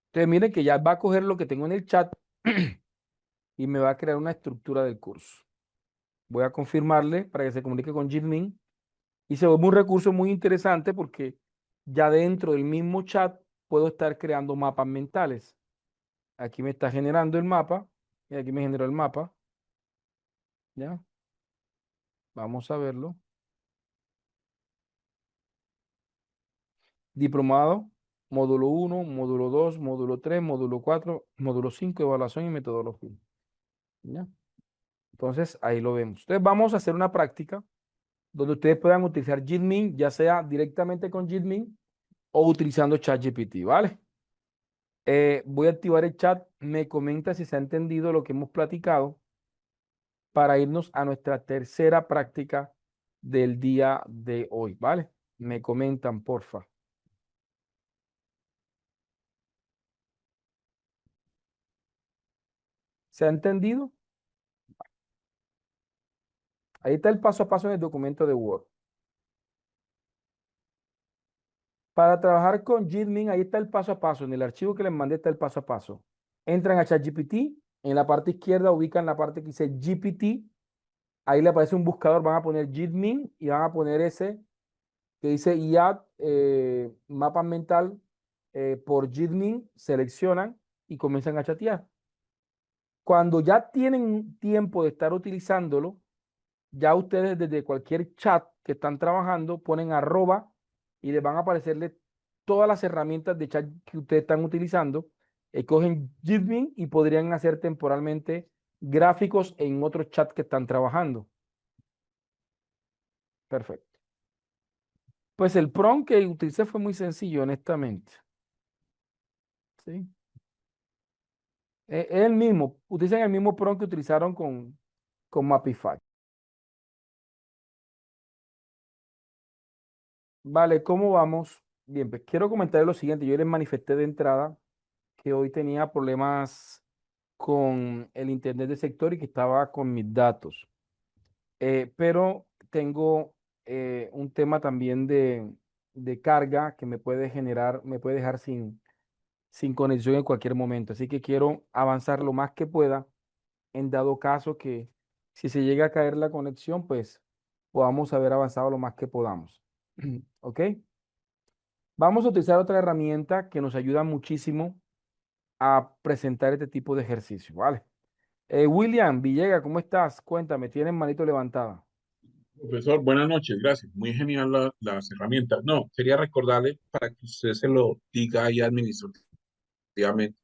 Entonces miren que ya va a coger lo que tengo en el chat y me va a crear una estructura del curso. Voy a confirmarle para que se comunique con Jitmin y se vuelve un recurso muy interesante porque ya dentro del mismo chat puedo estar creando mapas mentales. Aquí me está generando el mapa y aquí me generó el mapa. ¿Ya? Vamos a verlo. Diplomado, módulo 1, módulo 2, módulo 3, módulo 4, módulo 5, evaluación y metodología. ¿Ya? Entonces, ahí lo vemos. Entonces, vamos a hacer una práctica donde ustedes puedan utilizar Jitmin, ya sea directamente con Jitmin o utilizando ChatGPT, ¿vale? Voy a activar el chat. Me comenta si se ha entendido lo que hemos platicado para irnos a nuestra tercera práctica del día de hoy, ¿vale? Me comentan, porfa. ¿Se ha entendido? Ahí está el paso a paso en el documento de Word. Para trabajar con Jitmin, ahí está el paso a paso. En el archivo que les mandé está el paso a paso. Entran a ChatGPT. En la parte izquierda ubican la parte que dice GPT. Ahí le aparece un buscador. Van a poner Jitmin y van a poner ese que dice IA mapa mental por Jitmin. Seleccionan y comienzan a chatear. Cuando ya tienen tiempo de estar utilizándolo, ya ustedes desde cualquier chat que están trabajando ponen arroba y les van a aparecerle todas las herramientas de chat que ustedes están utilizando. Cogen Jitmin y podrían hacer temporalmente gráficos en otros chats que están trabajando. Perfecto. Pues el prompt que utilicé fue muy sencillo, honestamente. ¿Sí? Es el mismo, utilizan el mismo prompt que utilizaron con Mapify. Vale, ¿cómo vamos? Bien, pues quiero comentar lo siguiente. Yo les manifesté de entrada que hoy tenía problemas con el internet del sector y que estaba con mis datos. Pero tengo un tema también de carga que me puede generar, me puede dejar sin conexión en cualquier momento. Así que quiero avanzar lo más que pueda en dado caso que si se llega a caer la conexión, pues podamos haber avanzado lo más que podamos. ¿Ok? Vamos a utilizar otra herramienta que nos ayuda muchísimo a presentar este tipo de ejercicio, ¿vale? William Villega, ¿cómo estás? Cuéntame, ¿tienes manito levantada? Profesor, buenas noches, gracias. Muy genial las herramientas. No, quería recordarle para que usted se lo diga ahí administrativamente,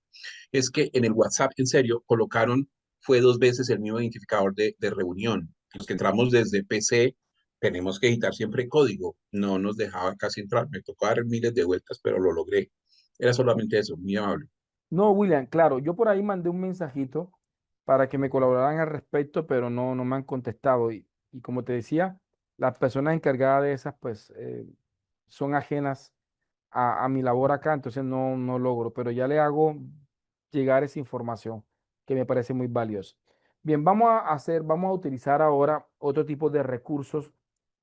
es que en el WhatsApp, en serio, colocaron, fue 2 veces el mismo identificador de reunión. Los que entramos desde PC tenemos que editar siempre código. No nos dejaba casi entrar. Me tocó dar miles de vueltas, pero lo logré. Era solamente eso, muy amable. No, William, claro, yo por ahí mandé un mensajito para que me colaboraran al respecto, pero no me han contestado. Y como te decía, las personas encargadas de esas, pues, son ajenas a mi labor acá, entonces no logro, pero ya le hago llegar esa información que me parece muy valiosa. Bien, vamos a utilizar ahora otro tipo de recursos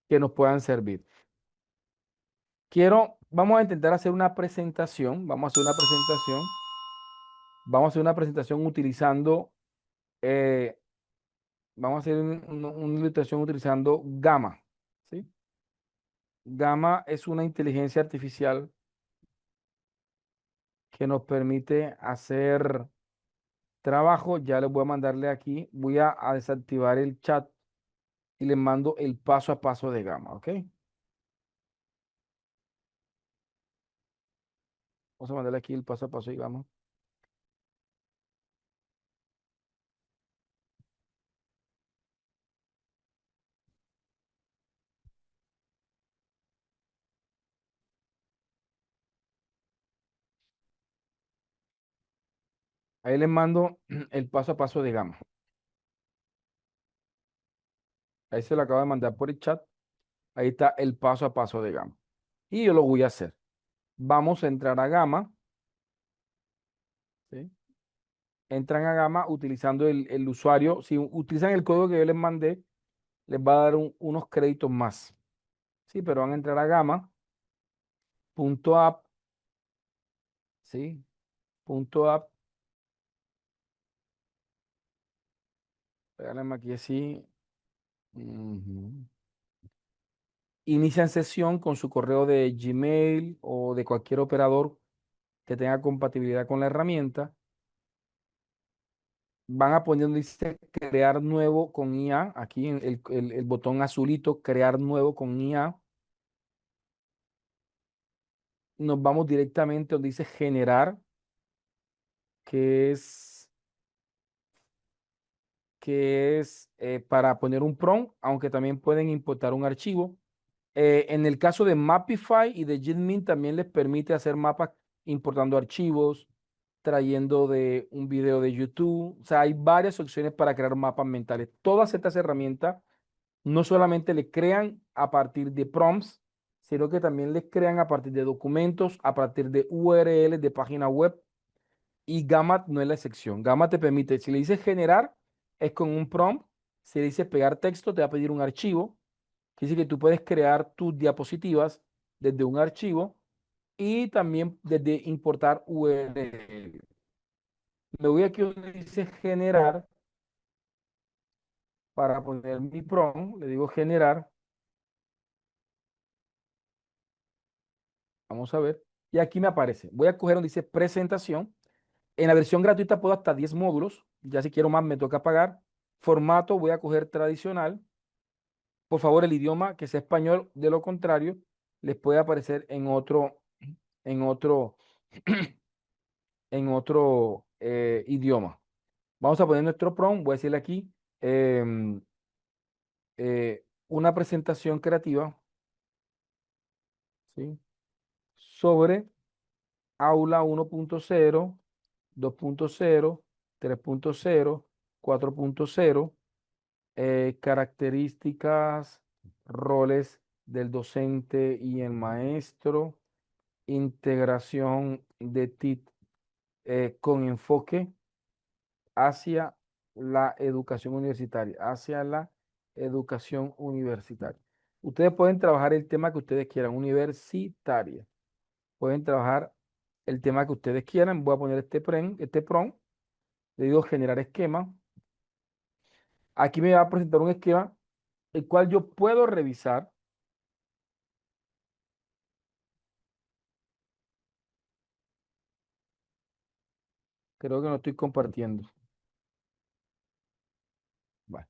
que nos puedan servir. Vamos a intentar hacer una presentación, vamos a hacer una presentación utilizando, eh, vamos a hacer una ilustración utilizando Gamma, ¿sí? Gamma es una inteligencia artificial que nos permite hacer trabajo. Ya les voy a mandarle aquí, a desactivar el chat y les mando el paso a paso de Gamma, ¿ok? Vamos a mandarle aquí el paso a paso de Gamma. Ahí les mando el paso a paso de Gamma. Ahí se lo acabo de mandar por el chat. Ahí está el paso a paso de Gamma. Y yo lo voy a hacer. Vamos a entrar a Gamma, ¿sí? Entran a Gamma utilizando el usuario. Si utilizan el código que yo les mandé, les va a dar unos créditos más. Sí, pero van a entrar a Gamma, punto app, ¿sí? Punto app. Regálenme aquí así. Ujú. Inician sesión con su correo de Gmail o de cualquier operador que tenga compatibilidad con la herramienta. Van a poner donde dice crear nuevo con IA. Aquí en el botón azulito, crear nuevo con IA. Nos vamos directamente donde dice generar, que es, para poner un prompt, aunque también pueden importar un archivo. En el caso de Mapify y de Jitmin también les permite hacer mapas importando archivos. trayendo de un video de YouTube. O sea, hay varias opciones para crear mapas mentales. Todas estas herramientas no solamente le crean a partir de prompts, sino que también les crean a partir de documentos, a partir de URLs de página web. Y Gamma no es la excepción. Gamma te permite, si le dices generar, es con un prompt. Si le dices pegar texto, te va a pedir un archivo. Quiere decir que tú puedes crear tus diapositivas desde un archivo y también desde importar URL. Me voy aquí donde dice generar para poner mi prompt. Le digo generar. Vamos a ver. Y aquí me aparece. Voy a coger donde dice presentación. En la versión gratuita puedo hasta 10 módulos. Ya si quiero más me toca pagar. Formato voy a coger tradicional. Por favor, el idioma que sea español. De lo contrario, les puede aparecer en otro, idioma. Vamos a poner nuestro prompt. Voy a decirle aquí em, una presentación creativa, ¿sí? Sobre Aula 1.0, 2.0, 3.0, 4.0, características, roles del docente y el maestro, integración de TIC con enfoque hacia la educación universitaria, hacia la educación universitaria. Ustedes pueden trabajar el tema que ustedes quieran, universitaria. Pueden trabajar el tema que ustedes quieran. Voy a poner este prompt. Le digo generar esquema. Aquí me va a presentar un esquema el cual yo puedo revisar. Creo que no estoy compartiendo. Bueno,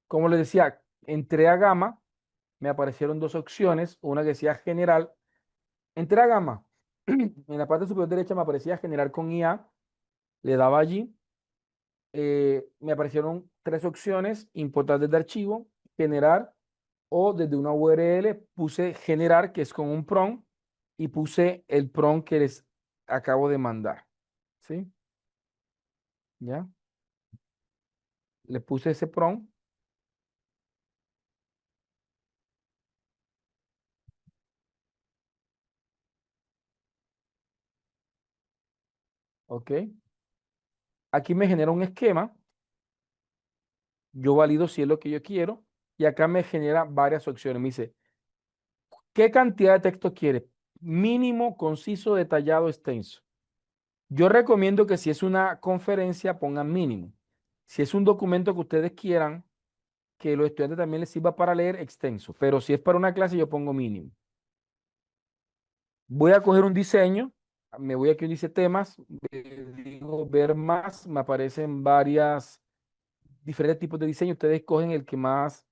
como les decía, entré a Gama, me aparecieron dos opciones, una que decía general. Entré a Gama, en la parte superior derecha me aparecía generar con IA, le daba allí, me aparecieron tres opciones, importar desde archivo, generar o desde una URL, puse generar, que es con un prompt, y puse el prompt que les acabo de mandar, ¿sí? ¿Ya? Le puse ese prompt, ¿ok? Aquí me genera un esquema, yo valido si es lo que yo quiero, y acá me genera varias opciones. Me dice, ¿qué cantidad de texto quiere? Mínimo, conciso, detallado, extenso. Yo recomiendo que si es una conferencia pongan mínimo. Si es un documento que ustedes quieran que los estudiantes también les sirva para leer, extenso. Pero si es para una clase yo pongo mínimo. Voy a coger un diseño. Me voy aquí donde dice temas. Digo ver más. Me aparecen varias diferentes tipos de diseño. Ustedes cogen el que más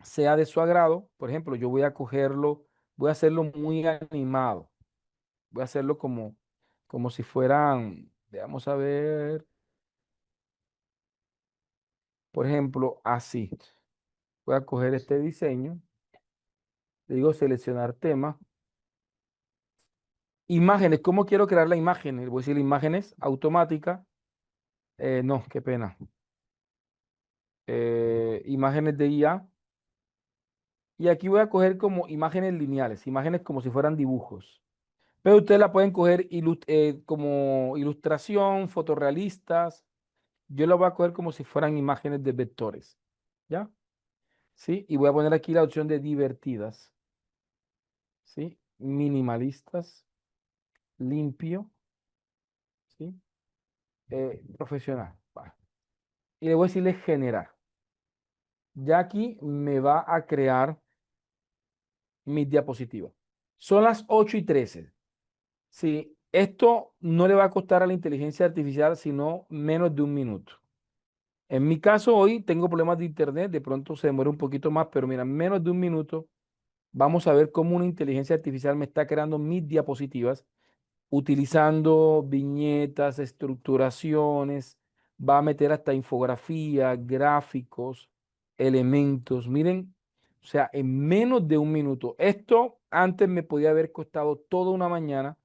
sea de su agrado. Por ejemplo, yo voy a cogerlo, voy a hacerlo muy animado. Voy a hacerlo como si fueran, vamos a ver, por ejemplo, así. Voy a coger este diseño, le digo seleccionar tema. Imágenes, ¿cómo quiero crear la imagen? Voy a decir imágenes automática. No, qué pena. Imágenes de IA. Y aquí voy a coger como imágenes lineales, imágenes como si fueran dibujos. Pero ustedes la pueden coger como ilustración, fotorrealistas. Yo la voy a coger como si fueran imágenes de vectores. ¿Ya? ¿Sí? Y voy a poner aquí la opción de divertidas. ¿Sí? Minimalistas, limpio, ¿sí? Profesional. Va. Y le voy a decirle generar. Ya aquí me va a crear mis diapositivas. Son las 8:13. Sí, esto no le va a costar a la inteligencia artificial sino menos de un minuto. En mi caso hoy tengo problemas de internet, de pronto se demora un poquito más, pero mira, menos de un minuto vamos a ver cómo una inteligencia artificial me está creando mis diapositivas utilizando viñetas, estructuraciones, va a meter hasta infografía, gráficos, elementos. Miren, o sea, en menos de un minuto. Esto antes me podía haber costado toda una mañana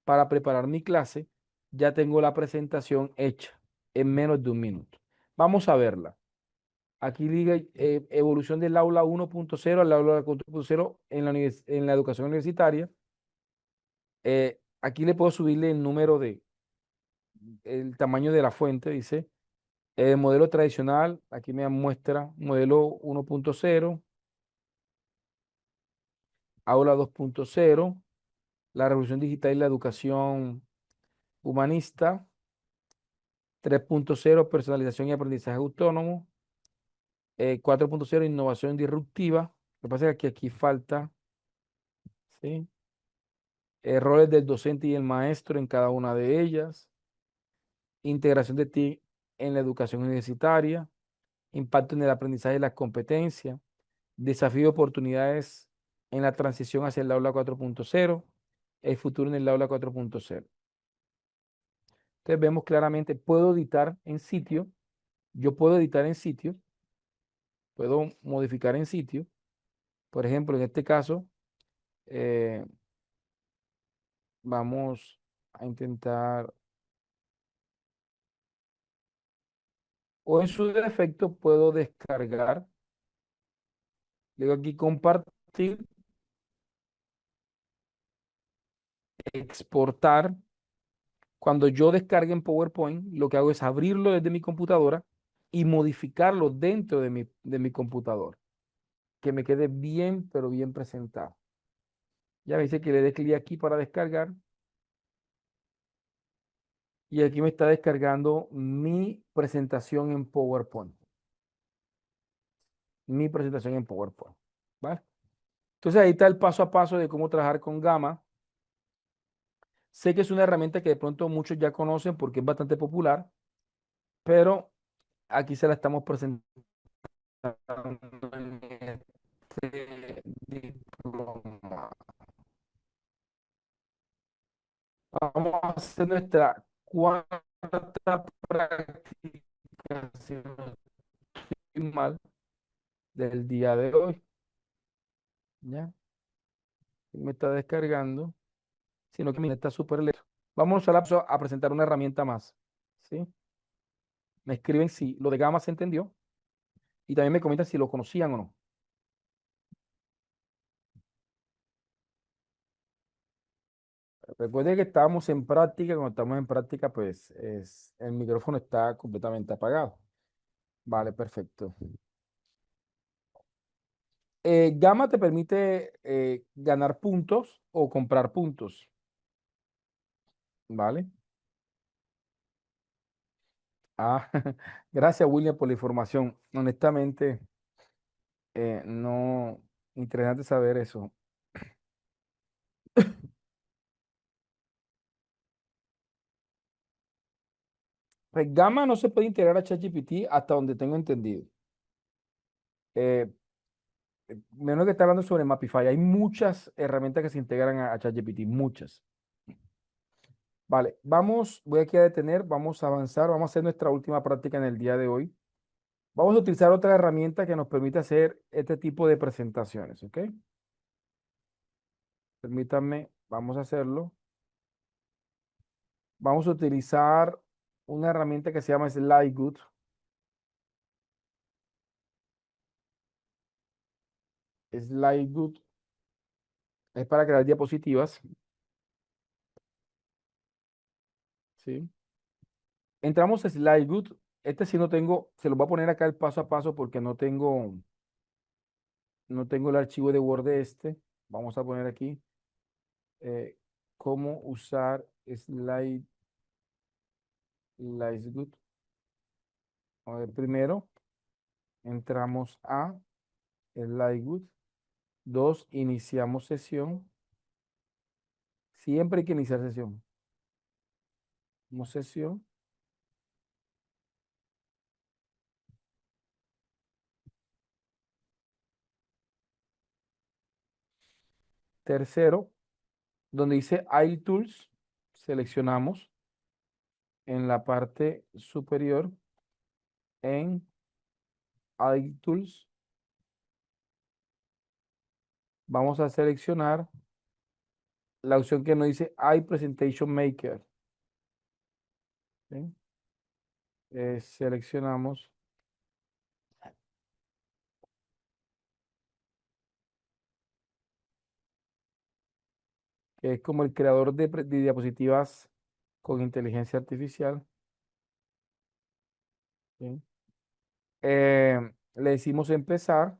para preparar mi clase, ya tengo la presentación hecha en menos de un minuto. Vamos a verla. Aquí dice evolución del aula 1.0 al aula 4.0 en en la educación universitaria. Aquí le puedo subirle el número el tamaño de la fuente, dice. El modelo tradicional, aquí me muestra modelo 1.0, aula 2.0, la revolución digital y la educación humanista, 3.0, personalización y aprendizaje autónomo, 4.0, innovación disruptiva. Lo que pasa es que aquí falta, ¿sí? Roles del docente y el maestro en cada una de ellas, integración de TIC en la educación universitaria, impacto en el aprendizaje y las competencias, desafío y oportunidades en la transición hacia el aula 4.0, el futuro en el aula 4.0. Entonces vemos claramente, puedo editar en sitio, yo puedo editar en sitio, puedo modificar en sitio. Por ejemplo, en este caso, eh, vamos a intentar, o en su defecto puedo descargar, le digo aquí compartir, exportar. Cuando yo descargue en PowerPoint, lo que hago es abrirlo desde mi computadora y modificarlo dentro de mi computador, que me quede bien, pero bien presentado. Ya me dice que le dé clic aquí para descargar y aquí me está descargando mi presentación en PowerPoint. Mi presentación en PowerPoint. ¿Vale? Entonces ahí está el paso a paso de cómo trabajar con Gamma. Sé que es una herramienta que de pronto muchos ya conocen porque es bastante popular, pero aquí se la estamos presentando en este diploma. Vamos a hacer nuestra cuarta práctica, si no estoy mal, del día de hoy. ¿Ya? Me está descargando, sino que mi está súper lento. Vamos a presentar una herramienta más. ¿Sí? Me escriben si lo de Gamma se entendió y también me comentan si lo conocían o no. Recuerden que estábamos en práctica, cuando estamos en práctica, pues el micrófono está completamente apagado. Vale, perfecto. Gamma te permite ganar puntos o comprar puntos, ¿vale? Ah, gracias William por la información. Honestamente, no, interesante saber eso. Pues Gamma no se puede integrar a ChatGPT hasta donde tengo entendido. Eh, Menos que está hablando sobre Mapify, hay muchas herramientas que se integran a ChatGPT, muchas. Vale, voy aquí a detener, vamos a avanzar, vamos a hacer nuestra última práctica en el día de hoy. Vamos a utilizar otra herramienta que nos permite hacer este tipo de presentaciones, ¿ok? Permítanme, vamos a hacerlo. Vamos a utilizar una herramienta que se llama SlideGood. SlideGood es para crear diapositivas, ¿sí? Entramos a SlideGood. Este sí no tengo, se lo voy a poner acá el paso a paso porque no tengo el archivo de Word de este. Vamos a poner aquí eh, cómo usar SlideGood. A ver, primero entramos a SlideGood. 2, iniciamos sesión. Siempre hay que iniciar sesión. Como sesión. Tercero, donde dice iTools, seleccionamos en la parte superior en iTools. Vamos a seleccionar la opción que nos dice iPresentation Maker. ¿sí? Seleccionamos, que es como el creador de diapositivas con inteligencia artificial, ¿sí? Le decimos empezar.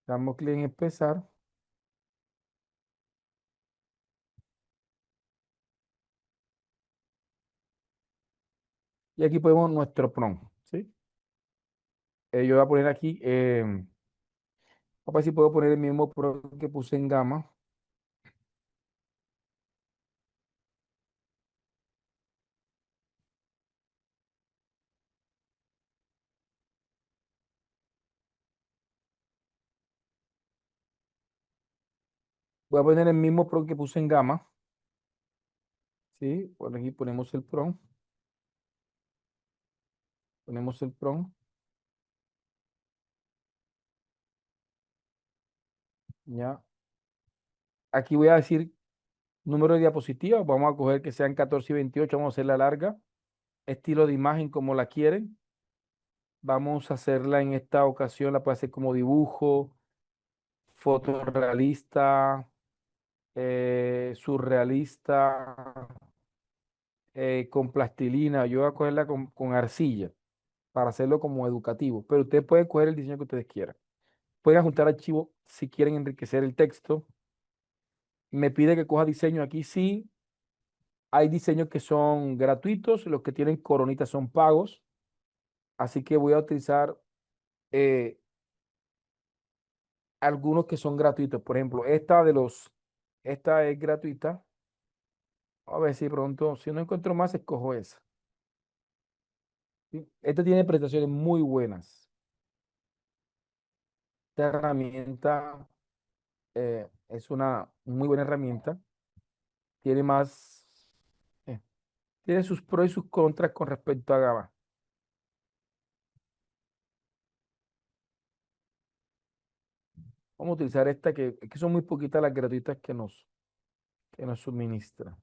Damos clic en empezar. Y aquí ponemos nuestro prompt, ¿sí? Yo voy a poner aquí, a ver si puedo poner el mismo prompt que puse en Gamma. Voy a poner el mismo prompt que puse en Gamma, ¿sí? Por aquí ponemos el prompt. Ponemos el prompt. Ya. Aquí voy a decir número de diapositivas. Vamos a coger que sean 14 y 28. Vamos a hacerla larga. Estilo de imagen como la quieren. Vamos a hacerla en esta ocasión. La puede hacer como dibujo, fotorrealista, surrealista, con plastilina. Yo voy a cogerla con arcilla para hacerlo como educativo. Pero ustedes pueden coger el diseño que ustedes quieran. Pueden juntar archivos si quieren enriquecer el texto. Me pide que coja diseño aquí, sí. Hay diseños que son gratuitos, los que tienen coronitas son pagos. Así que voy a utilizar eh, algunos que son gratuitos. Por ejemplo, esta es gratuita. A ver si pronto, si no encuentro más, escojo esa. ¿Sí? Esta tiene prestaciones muy buenas. Esta herramienta es una muy buena herramienta. Tiene más, eh, tiene sus pros y sus contras con respecto a Gama. Vamos a utilizar esta que son muy poquitas las gratuitas que nos suministra.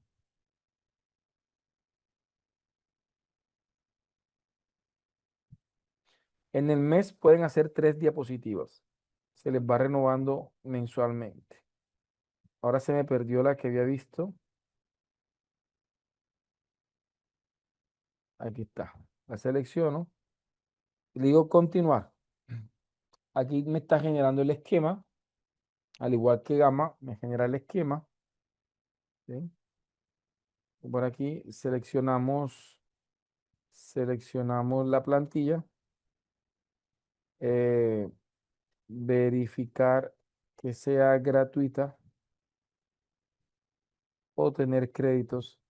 En el mes pueden hacer 3 diapositivas. Se les va renovando mensualmente. Ahora se me perdió la que había visto. Aquí está. La selecciono. Y le digo continuar. Aquí me está generando el esquema. Al igual que Gamma, me genera el esquema. ¿Sí? Por aquí seleccionamos la plantilla. eh, verificar que sea gratuita o tener créditos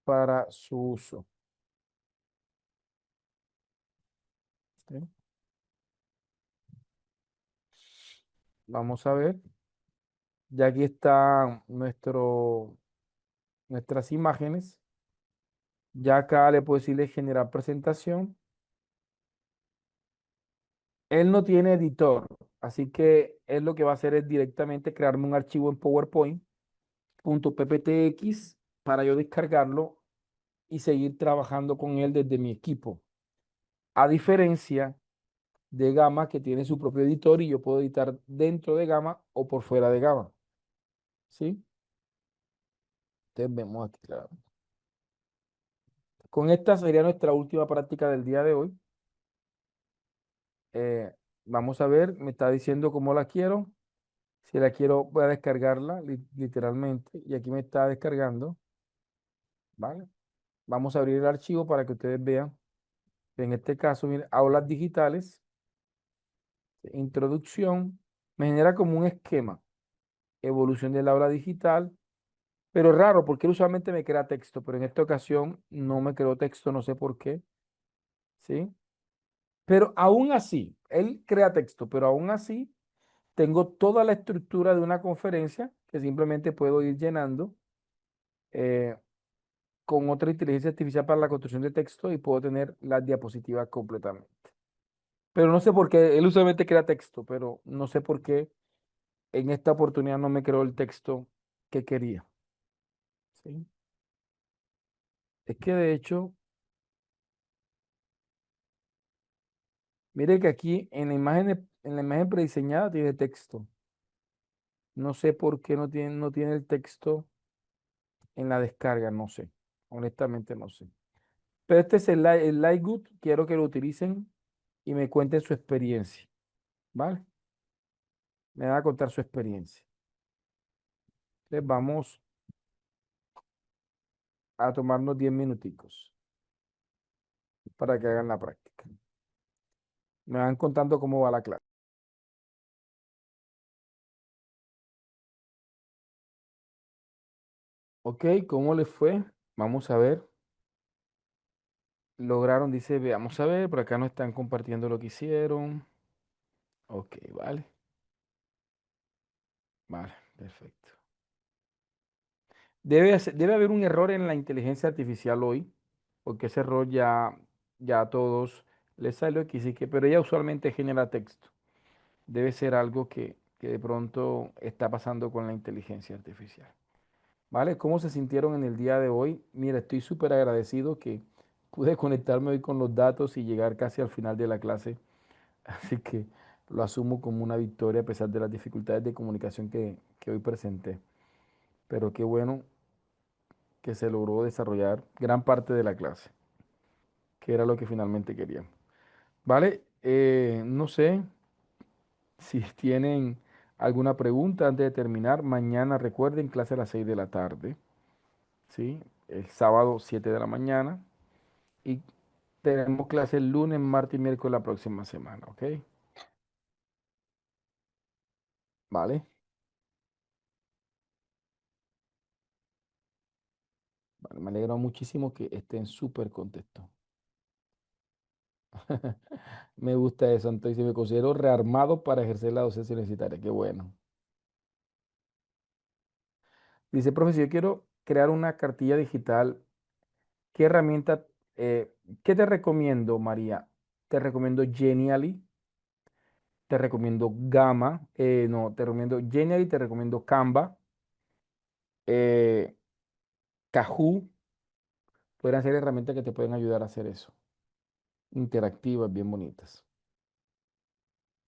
para su uso. ¿Sí? Vamos a ver. Ya aquí están nuestras imágenes. Ya acá le puedo decirle generar presentación. Él no tiene editor, así que él lo que va a hacer es directamente crearme un archivo en PowerPoint, .pptx, para yo descargarlo y seguir trabajando con él desde mi equipo. A diferencia de Gamma, que tiene su propio editor y yo puedo editar dentro de Gamma o por fuera de Gamma. ¿Sí? Entonces vemos aquí, claro. Con esta sería nuestra última práctica del día de hoy. Eh, Vamos a ver, me está diciendo cómo la quiero. Si la quiero, voy a descargarla literalmente. Y aquí me está descargando. ¿Vale? Vamos a abrir el archivo para que ustedes vean. En este caso, miren, aulas digitales, introducción. Me genera como un esquema. Evolución del aula digital. Pero raro, porque él usualmente me crea texto, pero en esta ocasión no me creó texto, no sé por qué. ¿Sí? Pero aún así, él crea texto, pero aún así tengo toda la estructura de una conferencia que simplemente puedo ir llenando. eh, con otra inteligencia artificial para la construcción de texto y puedo tener las diapositivas completamente. Pero no sé por qué, él usualmente crea texto, pero no sé por qué en esta oportunidad no me creó el texto que quería. ¿Sí? Es que de hecho, mire que aquí en la imagen prediseñada tiene texto. No sé por qué no tiene el texto en la descarga, no sé. Honestamente no sé. Pero este es el Lightgood, quiero que lo utilicen y me cuenten su experiencia, ¿vale? Me van a contar su experiencia. Entonces vamos a tomarnos 10 minuticos para que hagan la práctica. Me van contando cómo va la clase. Ok, ¿cómo les fue? Vamos a ver. Lograron, dice, veamos a ver, por acá no están compartiendo lo que hicieron. Ok, vale. Vale, perfecto. Debe haber un error en la inteligencia artificial hoy, porque ese error ya a todos les salió aquí, sí que, pero ella usualmente genera texto. Debe ser algo que de pronto está pasando con la inteligencia artificial. ¿Vale? ¿Cómo se sintieron en el día de hoy? Mira, estoy súper agradecido que pude conectarme hoy con los datos y llegar casi al final de la clase, así que lo asumo como una victoria a pesar de las dificultades de comunicación que hoy presenté. Pero qué bueno que se logró desarrollar gran parte de la clase, que era lo que finalmente queríamos. ¿Vale? No sé si tienen alguna pregunta antes de terminar. Mañana recuerden, clase a las 6 de la tarde, ¿sí? El sábado 7 de la mañana. Y tenemos clase el lunes, martes y miércoles la próxima semana, ¿ok? ¿Vale? Vale, me alegra muchísimo que estén súper contentos. Me gusta eso, entonces me considero rearmado para ejercer la docencia universitaria. Qué bueno. Dice, profesor, yo quiero crear una cartilla digital. ¿Qué herramienta, qué te recomiendo, María? Te recomiendo Genially, te recomiendo Gamma, no, te recomiendo Genially, te recomiendo Canva, eh, Kahoot, podrían ser herramientas que te pueden ayudar a hacer eso. Interactivas, bien bonitas.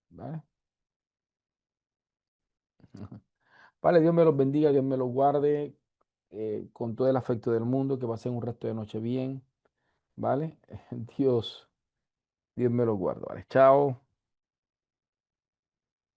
¿Vale? Vale, Dios me los bendiga, Dios me los guarde con todo el afecto del mundo, que pasen un resto de noche bien. ¿Vale? Dios, Dios me los guarde. ¿Vale? Chao.